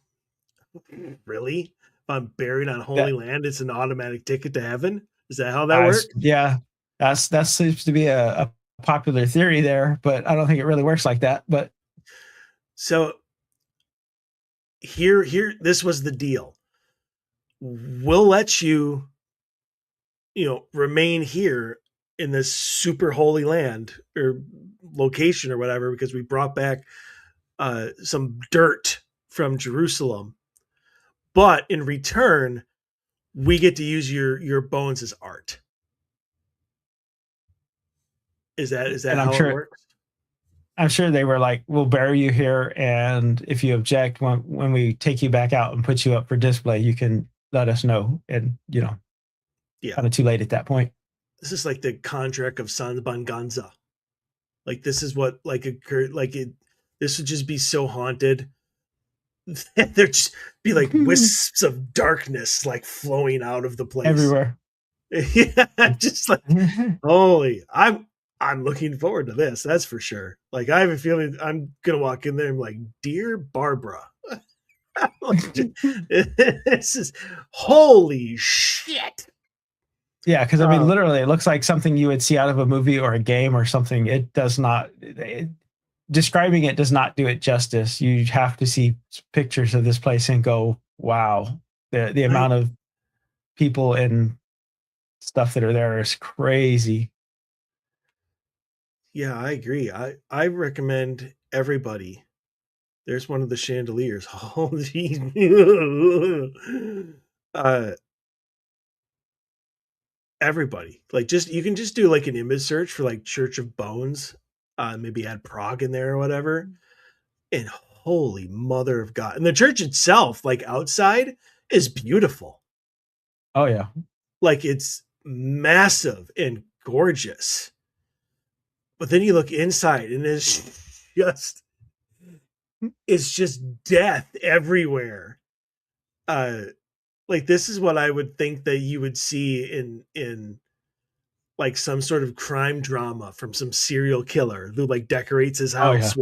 really? If I'm buried on holy That land, it's an automatic ticket to heaven? Is that how that works? yeah, that seems to be a popular theory there, but I don't think it really works like that. But So here, this was the deal. We'll let you, remain here in this super holy land or location or whatever, because we brought back some dirt from Jerusalem. But in return, we get to use your bones as art. Is that and how it works? I'm sure they were like, "We'll bury you here, and if you object, when we take you back out and put you up for display, you can let us know." And Yeah. kind of too late at that point. This is like the contract of Sanbanganza. Like this is what like occurred. Like it. This would just be so haunted. There'd just be like wisps of darkness like flowing out of the place. Everywhere. Yeah, just like holy. I'm looking forward to this. That's for sure. Like I have a feeling I'm gonna walk in there and be like, dear Barbara. This is holy shit. Yeah, because I mean, literally, it looks like something you would see out of a movie or a game or something. It does not. Describing it does not do it justice. You have to see pictures of this place and go, "Wow!" The amount of people and stuff that are there is crazy. Yeah, I agree. I recommend everybody. There's one of the chandeliers. Oh, geez. uh, everybody. Like just you can just do like an image search for like Church of Bones. Maybe add Prague in there or whatever. And holy mother of God. And the church itself, like outside, is beautiful. Oh yeah. Like it's massive and gorgeous. But then you look inside and just it's just death everywhere. Like this is what I would think that you would see in like some sort of crime drama from some serial killer who like decorates his Oh yeah. house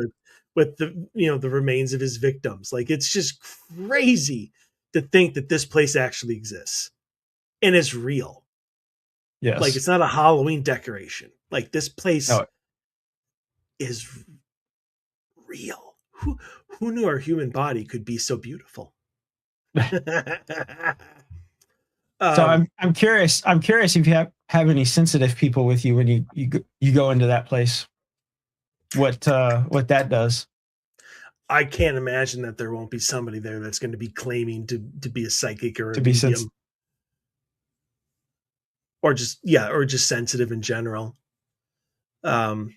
with the the remains of his victims. Like it's just crazy to think that this place actually exists and is real. Like Yes. it's not a Halloween decoration. Like this place No. is real. Who knew our human body could be so beautiful? So I'm curious. I'm curious if you have any sensitive people with you when you go into that place. What that does? I can't imagine that there won't be somebody there that's going to be claiming to be a psychic or a To be medium, or just sensitive in general. Well,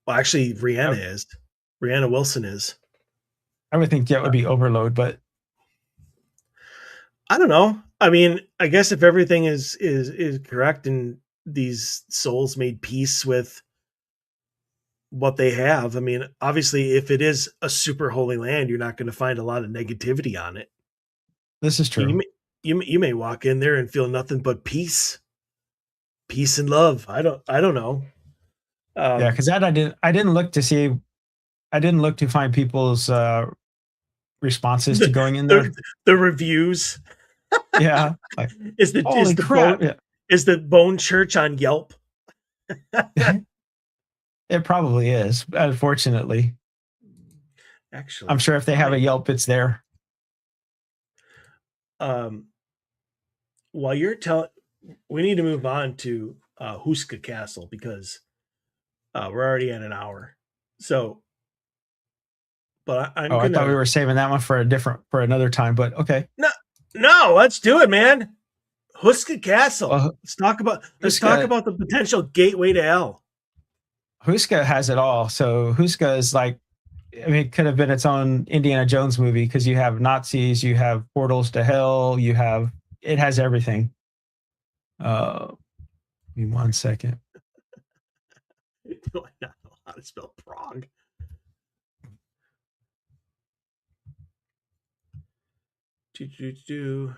actually, Rihanna Wilson is. I would think that would be overload, but I don't know. I mean, I guess if everything is correct and these souls made peace with what they have, I mean, obviously, if it is a super holy land, you're not going to find a lot of negativity on it. this is I mean, true. you may walk in there and feel nothing but peace and love. I don't know. Yeah, because that I didn't look to see. I didn't look to find people's responses to going in there. The reviews. Yeah, like is the holy is the crap! bone is the Bone Church on Yelp? Yeah. It probably is. Unfortunately, Actually, I'm sure if they have a Yelp, it's there. Um, while you're telling, we need to move on to Houska Castle because we're already at an hour. So, but I'm Oh, I thought we gonna were saving that one for another time. But okay. no, let's do it, man. Houska Castle. Well, Let's talk Houska about the potential gateway to hell. Houska has it all. So Houska is like, I mean, it could have been its own Indiana Jones movie because you have Nazis, you have portals to hell, it has everything. Give me 1 second. Do I not know how to spell Prague? Do.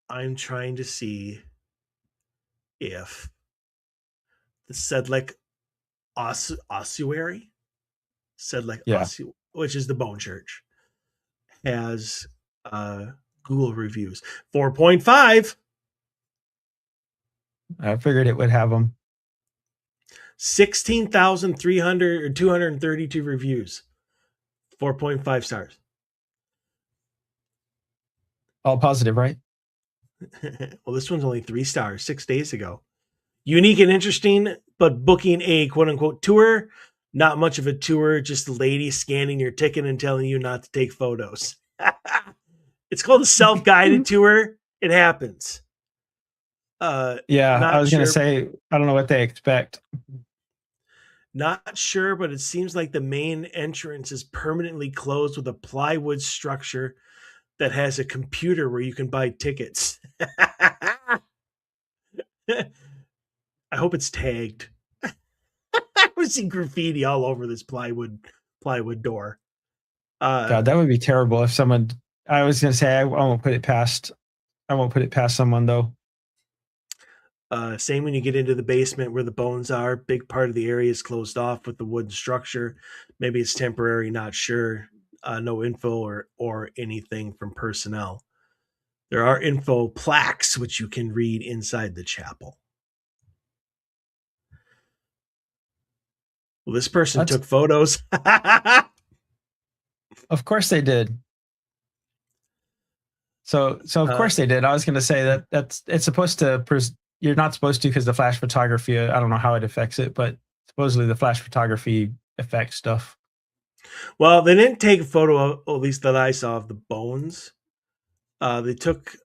I'm trying to see if the Sedlec ossuary, Sedlec Yeah. which is the Bone Church, has Google reviews 4.5. I figured it would have them. 16,300 or 232 reviews. 4.5 stars. All positive, right? Well, this one's only 3 stars 6 days ago. Unique and interesting, but booking a quote unquote tour. Not much of a tour, just a lady scanning your ticket and telling you not to take photos. It's called a self-guided tour. It happens. Yeah, I was going to say, I don't know what they expect. Not sure, but it seems like the main entrance is permanently closed with a plywood structure that has a computer where you can buy tickets. I hope it's tagged. I was seeing graffiti all over this plywood door. God, that would be terrible if someone. I was going to say I won't put it past. I won't put it past someone though. Same when you get into the basement where the bones are. Big part of the area is closed off with the wooden structure. Maybe it's temporary, not sure. No info or anything from personnel. There are info plaques which you can read inside the chapel. Well, this person took photos. Of course they did. So of course they did. I was going to say it's supposed to. You're not supposed to because the flash photography. I don't know how it affects it, but supposedly the flash photography affects stuff. Well, they didn't take a photo, at least that I saw, of the bones. They took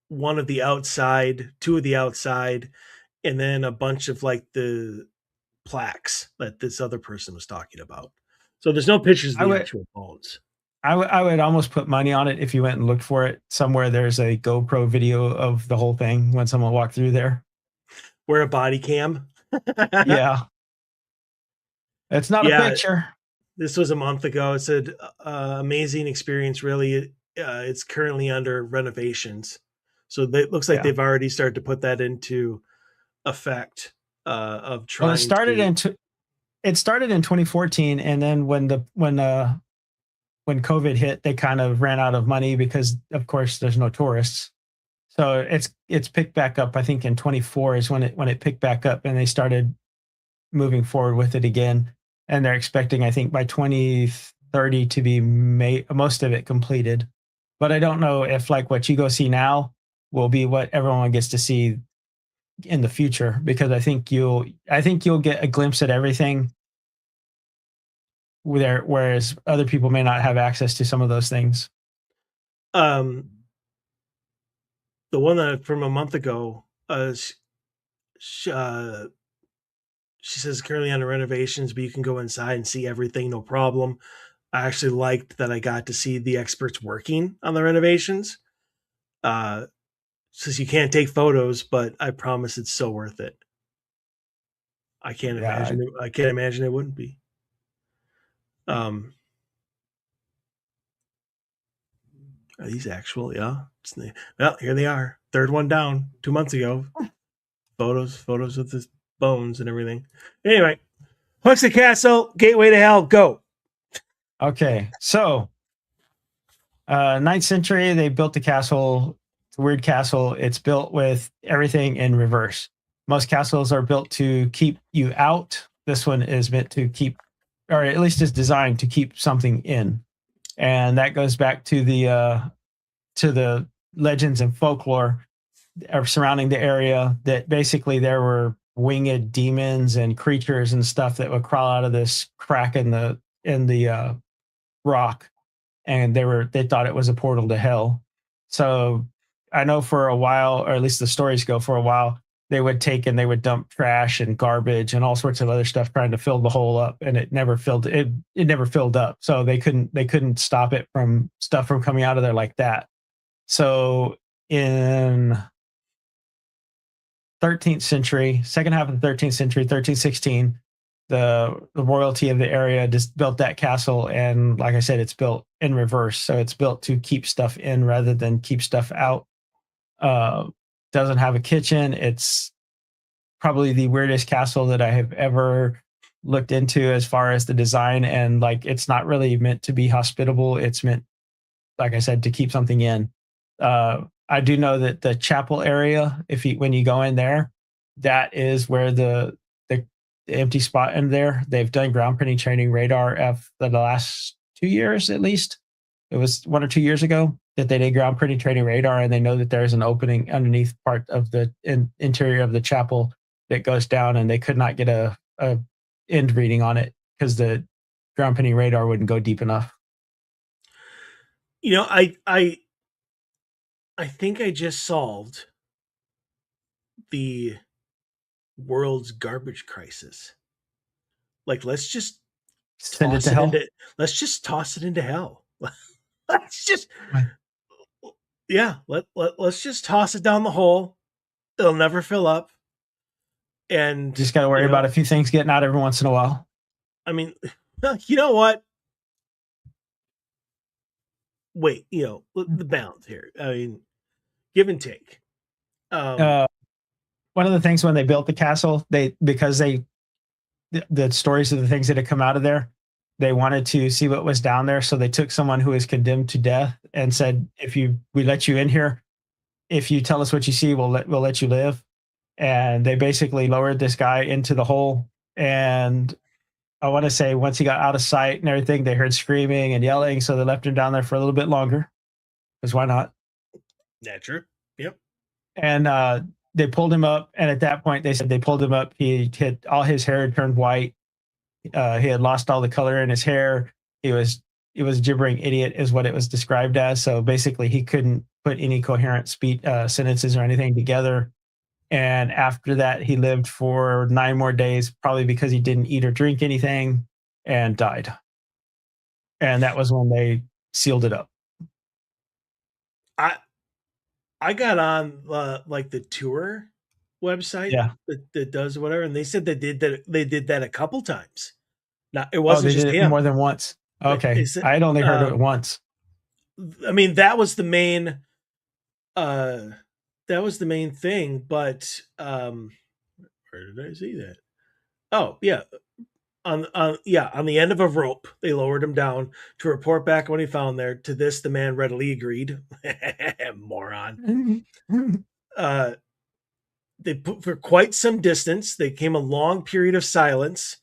one of the outside, 2 of the outside, and then a bunch of like the plaques that this other person was talking about. So there's no pictures of the actual bones. I would almost put money on it if you went and looked for it somewhere. There's a GoPro video of the whole thing when someone walked through there. Wear a body cam. Yeah. It's not a picture. This was a month ago. It said, amazing experience, really. It's currently under renovations. So it looks like they've already started to put that into effect of trying it started in 2014, and then when COVID hit, they kind of ran out of money because, of course, there's no tourists. So it's picked back up. I think in 24 is when it picked back up, and they started moving forward with it again. And they're expecting, I think, by 2030 to be most of it completed. But I don't know if like what you go see now will be what everyone gets to see in the future, because I think you'll get a glimpse at everything there, whereas other people may not have access to some of those things. The one that from a month ago, she says currently under renovations, but you can go inside and see everything, no problem. I actually liked that I got to see the experts working on the renovations. Says you can't take photos, but I promise it's so worth it. I can't imagine it wouldn't be. Are these actual? Yeah. Well, here they are. Third one down 2 months ago. Photos of the bones and everything. Anyway, Houska Castle, gateway to hell. Go. Okay, so 9th century, they built the castle. It's a weird castle. It's built with everything in reverse. Most castles are built to keep you out. This one is meant to keep, or at least is designed to keep something in. And that goes back to the legends and folklore surrounding the area, that basically there were winged demons and creatures and stuff that would crawl out of this crack in the rock, and they thought it was a portal to hell. So I know for a while, or at least the stories go, for a while they would dump trash and garbage and all sorts of other stuff trying to fill the hole up, and it never filled up. So they couldn't stop it from coming out of there like that. So in 13th century, second half of the 13th century, 1316, the royalty of the area just built that castle, and like I said, it's built in reverse. So it's built to keep stuff in rather than keep stuff out. Doesn't have a kitchen. It's probably the weirdest castle that I have ever looked into as far as the design, and like it's not really meant to be hospitable. It's meant, like I said, to keep something in. I do know that the chapel area, when you go in there, that is where the empty spot in there. They've done ground penetrating radar for the last 2 years at least. It was 1 or 2 years ago that they did ground penetrating radar, and they know that there's an opening underneath part of the interior of the chapel that goes down, and they could not get a end reading on it because the ground penetrating radar wouldn't go deep enough. You know, I think I just solved the world's garbage crisis. Like, let's just Send it toss to it hell. into let's just toss it into hell. Let's just Right. let's just toss it down the hole. It'll never fill up. And Just got to worry about a few things getting out every once in a while. I mean, you know what? Wait, the balance here. I mean, give and take. One of the things when they built the castle, because the stories of the things that had come out of there, they wanted to see what was down there. So they took someone who was condemned to death and said, we let you in here, if you tell us what you see, we'll let you live. And they basically lowered this guy into the hole. And I want to say once he got out of sight and everything, they heard screaming and yelling. So they left him down there for a little bit longer. Because why not? That's true. Yep. And they pulled him up. And at that point, they said they pulled him up. He had all his hair had turned white. He had lost all the color in his hair. He was a gibbering idiot, is what it was described as. So basically, he couldn't put any coherent speech sentences or anything together. And after that, he lived for 9 more days, probably because he didn't eat or drink anything, and died. And that was when they sealed it up. I got on like the tour website that does whatever, and they said they did that a couple times. Now it wasn't just him. More than once. Okay, I'd only heard of it once. I mean, that was the main thing, but where did I see that? Oh yeah, on the end of a rope, they lowered him down to report back when he found there. To this, the man readily agreed. Moron. They put for quite some distance. They came a long period of silence,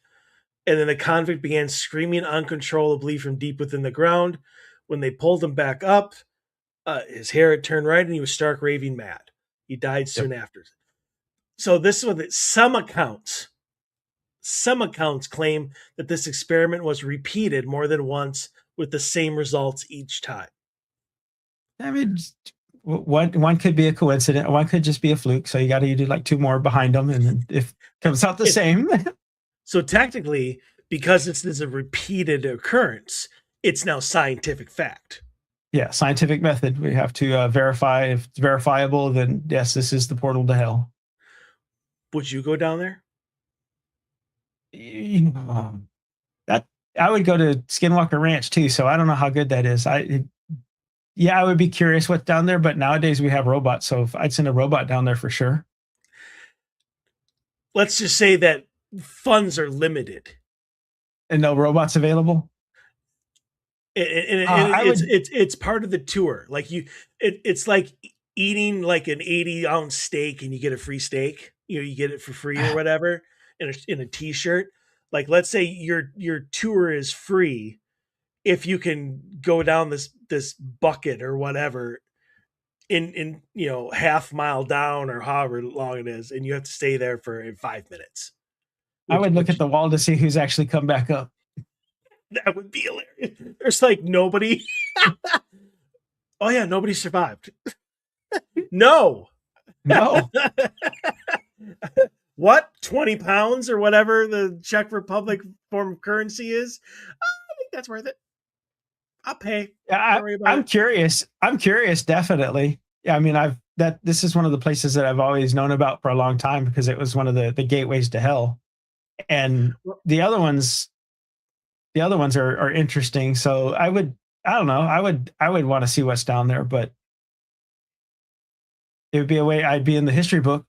and then the convict began screaming uncontrollably from deep within the ground. When they pulled him back up, his hair had turned red, and he was stark raving mad. He died soon after. So this is what some accounts claim that this experiment was repeated more than once with the same results each time. I mean, one could be a coincidence. One could just be a fluke. So you got to do like 2 more behind them, and then if it comes out the same. So technically, because this is a repeated occurrence, it's now scientific fact. Yeah, scientific method. We have to verify. If it's verifiable, then yes, this is the portal to hell. Would you go down there? That I would go to Skinwalker Ranch too, so I don't know how good that is. I would be curious what's down there, but nowadays we have robots, so if I'd send a robot down there for sure. Let's just say that funds are limited. And no robots available? It's part of the tour. Like it's like eating like an 80-ounce steak and you get a free steak. You get it for free or whatever in a t-shirt. Like, let's say your tour is free if you can go down this bucket or whatever in half mile down or however long it is, and you have to stay there for 5 minutes. I would look at the wall to see who's actually come back up. That would be hilarious. There's like nobody. Oh yeah, nobody survived. No. What, 20 pounds or whatever the Czech Republic form of currency is? I think that's worth it. I'll pay. I'm curious. I'm curious, definitely. Yeah, I mean, this is one of the places that I've always known about for a long time because it was one of the gateways to hell. And the other ones are interesting. So I would want to see what's down there, but it would be a way I'd be in the history book.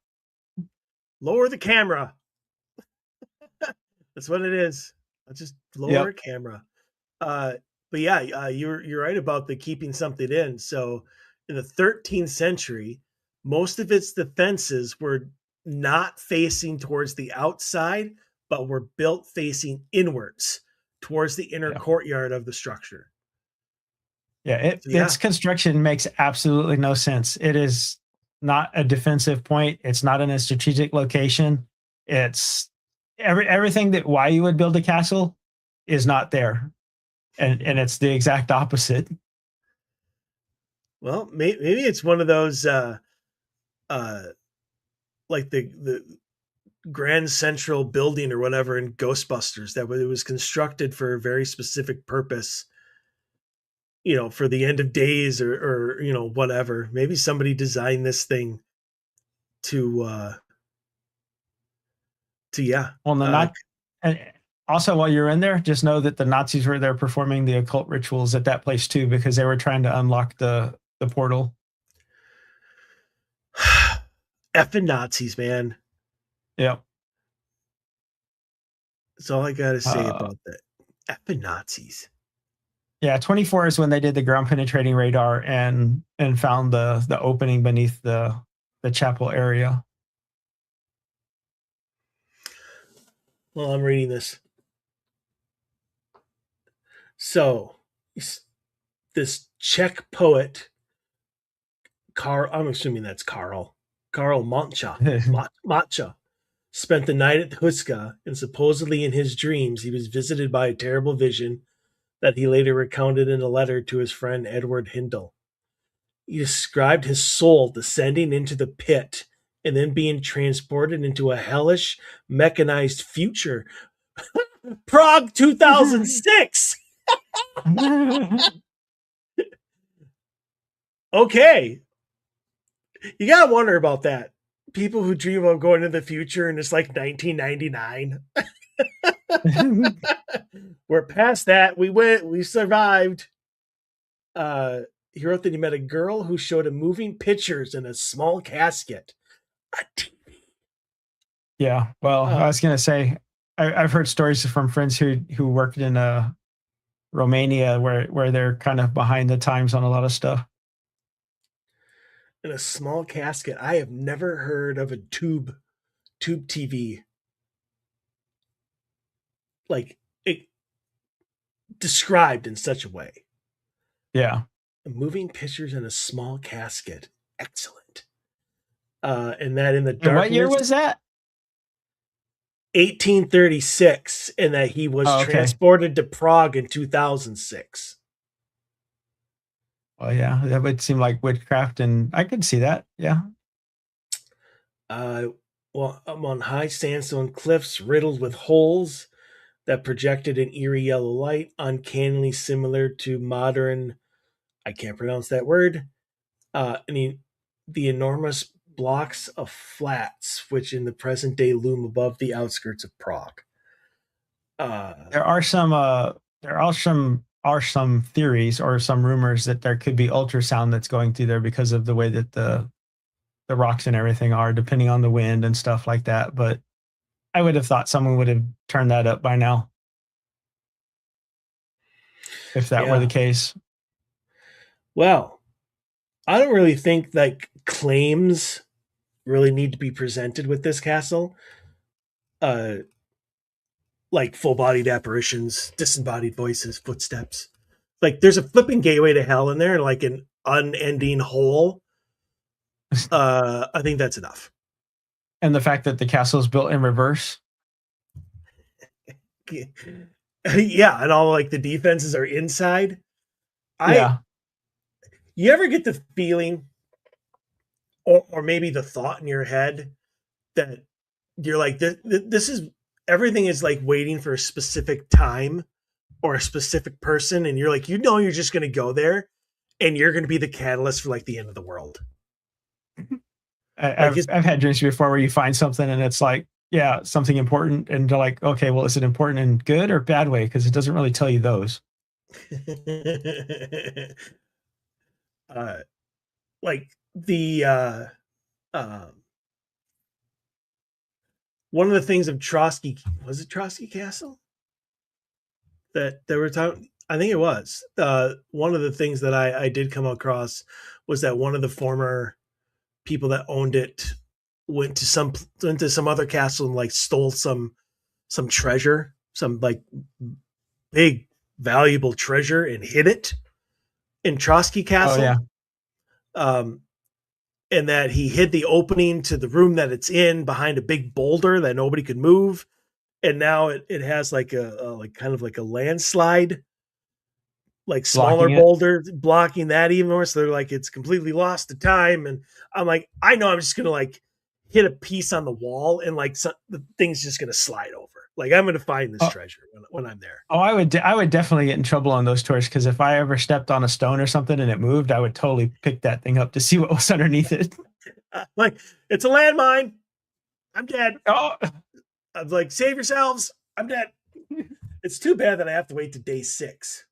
Lower the camera. That's what it is. I'll just lower Yep. a camera. Uh, but yeah, you're right about the keeping something in. So in the 13th century, most of its defenses were not facing towards the outside, but were built facing inwards towards the inner Yeah. courtyard of the structure. Yeah. So yeah, Its construction makes absolutely no sense. It is not a defensive point. It's not in a strategic location. It's everything that why you would build a castle is not there. And it's the exact opposite. well, maybe it's one of those uh, like the Grand Central Building or whatever in Ghostbusters that it was constructed for a very specific purpose, for the end of days or whatever. Maybe somebody designed this thing to yeah. Well, the Uh not and also while you're in there, just know that the Nazis were there performing the occult rituals at that place too, because they were trying to unlock the portal. effing Nazis, man. Yep. That's all I gotta say Uh, about that. Effing Nazis. yeah, 24 is when they did the ground penetrating radar and found the opening beneath the chapel area. Well, I'm reading this. So this Czech poet, I'm assuming that's Karl Matcha, spent the night at the Houska, and supposedly in his dreams he was visited by a terrible vision that he later recounted in a letter to his friend Edward Hindle. He described his soul descending into the pit and then being transported into a hellish, mechanized future. Prague 2006! Okay. You gotta wonder about that. People who dream of going to the future and it's like 1999. We're past that. We survived. He wrote that he met a girl who showed him moving pictures in a small casket. A Yeah. Well, I uh, was gonna say I've heard stories from friends who worked in Romania where they're kind of behind the times on a lot of stuff. in a small casket. I have never heard of a tube TV like it described in such a way. Yeah. Moving pictures in a small casket. Excellent. And that in the And what year darkness, was that? 1836, and that he was Oh, okay. transported to Prague in 2006. Well, yeah, that would seem like witchcraft, and I could see that. Yeah. Uh, well, I'm on high sandstone cliffs riddled with holes that projected an eerie yellow light, uncannily similar to modern, I can't pronounce that word, the enormous blocks of flats which in the present day loom above the outskirts of Prague. Uh, There are some theories or some rumors that there could be ultrasound that's going through there because of the way that the rocks and everything are, depending on the wind and stuff like that. But I would have thought someone would have turned that up by now if that were the yeah. case. Well, I don't really think like claims really need to be presented with this castle. Uh, like full bodied apparitions, disembodied voices, footsteps. Like there's a flipping gateway to hell in there, like an unending hole. I think that's enough. And the fact that the castle is built in reverse. Yeah, and all like the defenses are inside. I Yeah. You ever get the feeling or maybe the thought in your head that you're like this is everything is like waiting for a specific time or a specific person and you're like you're just going to go there and you're going to be the catalyst for like the end of the world. Like I've had dreams before where you find something and it's like, yeah, something important, and they're like, okay, well, is it important in good or bad way? Because it doesn't really tell you those. uh like the um one of the things of Trotsky, was it Trotsky Castle that they were talking? I think it was. One of the things that I did come across was that one of the former people that owned it went to some other castle and like stole some treasure, some like big valuable treasure, and hid it in Trotsky Oh Castle. yeah. Um, and that he hid the opening to the room that it's in behind a big boulder that nobody could move. And now it has like a like kind of like a landslide, like smaller Blocking it. boulder blocking that even more. So they're like, it's completely lost to time. And I'm like, I know I'm just gonna like hit a piece on the wall and like the thing's just gonna slide over. Like I'm gonna find this Oh, treasure when I'm there. oh, I would definitely get in trouble on those tours because if I ever stepped on a stone or something and it moved, I would totally pick that thing up to see what was underneath it. Like it's a landmine. I'm dead. Oh, I'm like, save yourselves. I'm dead. It's too bad that I have to wait to day 6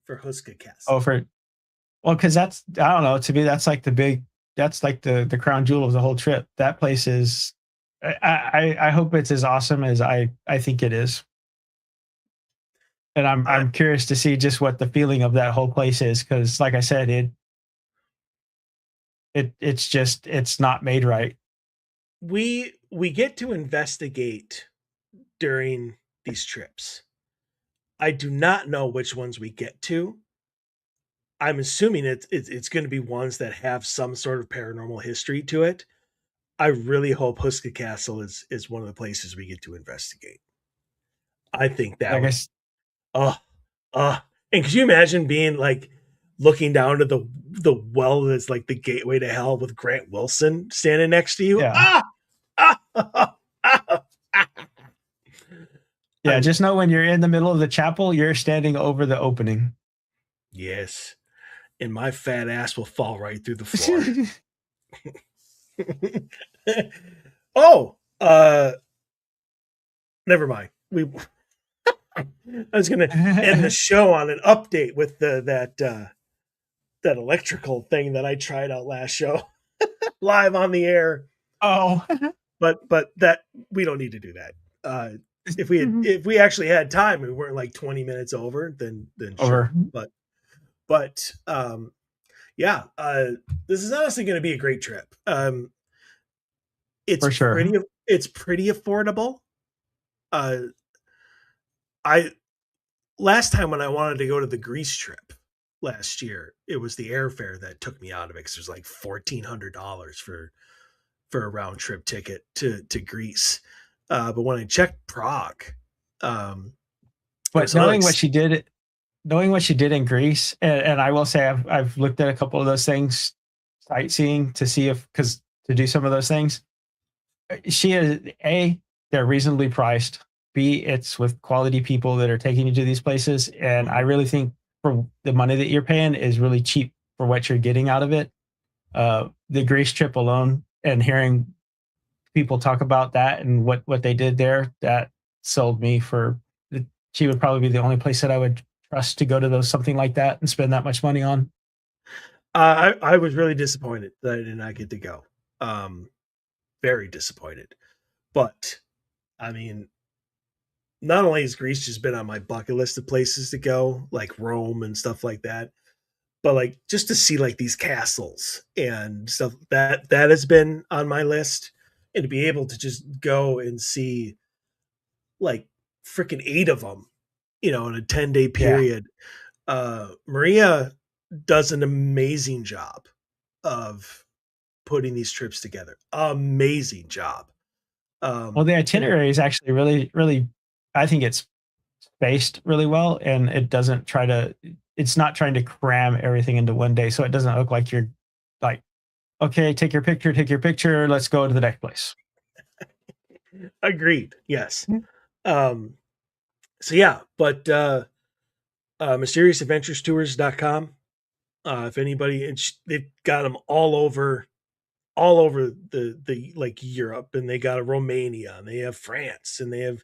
for Houska Castle. oh, well, because that's I don't know. To me, that's like the crown jewel of the whole trip. That place is. I hope it's as awesome as I think it is, and I'm curious to see just what the feeling of that whole place is because, like I said, it's not made right. We get to investigate during these trips. I do not know which ones we get to. I'm assuming it's going to be ones that have some sort of paranormal history to it. I really hope Houska Castle is one of the places we get to investigate. I think that I would, guess uh and could you imagine being like looking down to the well that's like the gateway to hell with Grant Wilson standing next to you? yeah. Ah! Yeah, just know when you're in the middle of the chapel, you're standing over the opening. Yes. And my fat ass will fall right through the floor. Oh, never mind. I was gonna end the show on an update with that electrical thing that I tried out last show live on the air. Oh, But that we don't need to do that. If we actually had time and we weren't like 20 minutes over, then over. sure. But yeah, this is honestly going to be a great trip. It's For sure. it's pretty affordable. I last time when I wanted to go to the Greece trip last year, it was the airfare that took me out of it because it was like $1,400 for a round trip ticket to Greece. But when I checked Prague, But knowing what she did in Greece, and I will say I've looked at a couple of those things, sightseeing to see if to do some of those things. She is they're reasonably priced. B, it's with quality people that are taking you to these places, and I really think for the money that you're paying is really cheap for what you're getting out of it. The Greece trip alone, and hearing people talk about that and what they did there, that sold me for. She would probably be the only place that I would trust to go to something like that and spend that much money on. I was really disappointed that I did not get to go. Very disappointed. But I mean, not only has Greece just been on my bucket list of places to go, like Rome and stuff like that, but like just to see like these castles and stuff that has been on my list, and to be able to just go and see like freaking 8 of them, in a 10-day period. Maria does an amazing job of putting these trips together. Amazing job. Well, the itinerary is actually really, really, I think it's spaced really well, and it's not trying to cram everything into one day. So it doesn't look like you're like, okay, take your picture. Let's go to the next place. Agreed. Yes. So yeah, but mysteriousadventurestours.com. If anybody, they've got them all over the like Europe, and they got a Romania, and they have France, and they have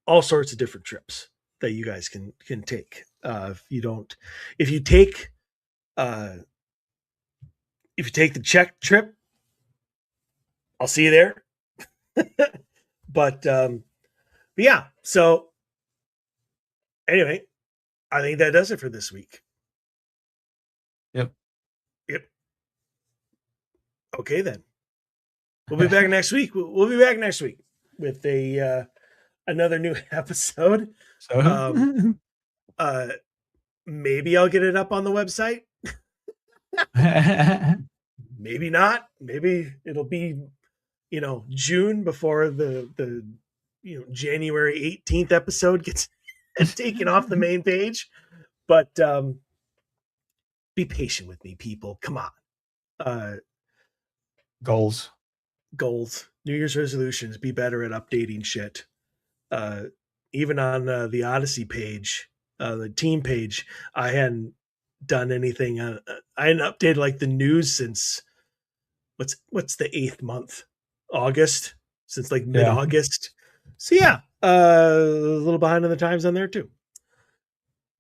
all sorts of different trips that you guys can take. If you take the Czech trip, I'll see you there. But yeah, so anyway, I think that does it for this week. Yep. Okay, then. We'll be back next week. We'll be back next week with another new episode. So Maybe I'll get it up on the website. Maybe not. Maybe it'll be, June before the January 18th episode gets taken off the main page. But be patient with me, people. Come on. Goals, New Year's resolutions, be better at updating shit. Even on the Odyssey page, the team page, I hadn't done anything. I hadn't updated like the news since what's the 8th month? August, since like mid-August. So yeah, a little behind on the times on there too.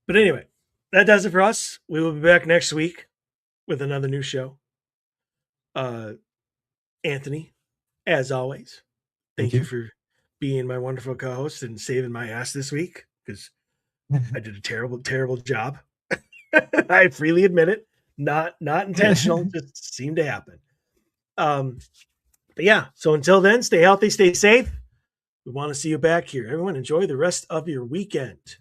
But anyway, that does it for us. We will be back next week with another new show. Anthony, as always, thank you for being my wonderful co-host and saving my ass this week, because I did a terrible job. I freely admit it. Not intentional, just seemed to happen. But yeah, so until then, stay healthy, stay safe. We want to see you back here. Everyone, enjoy the rest of your weekend.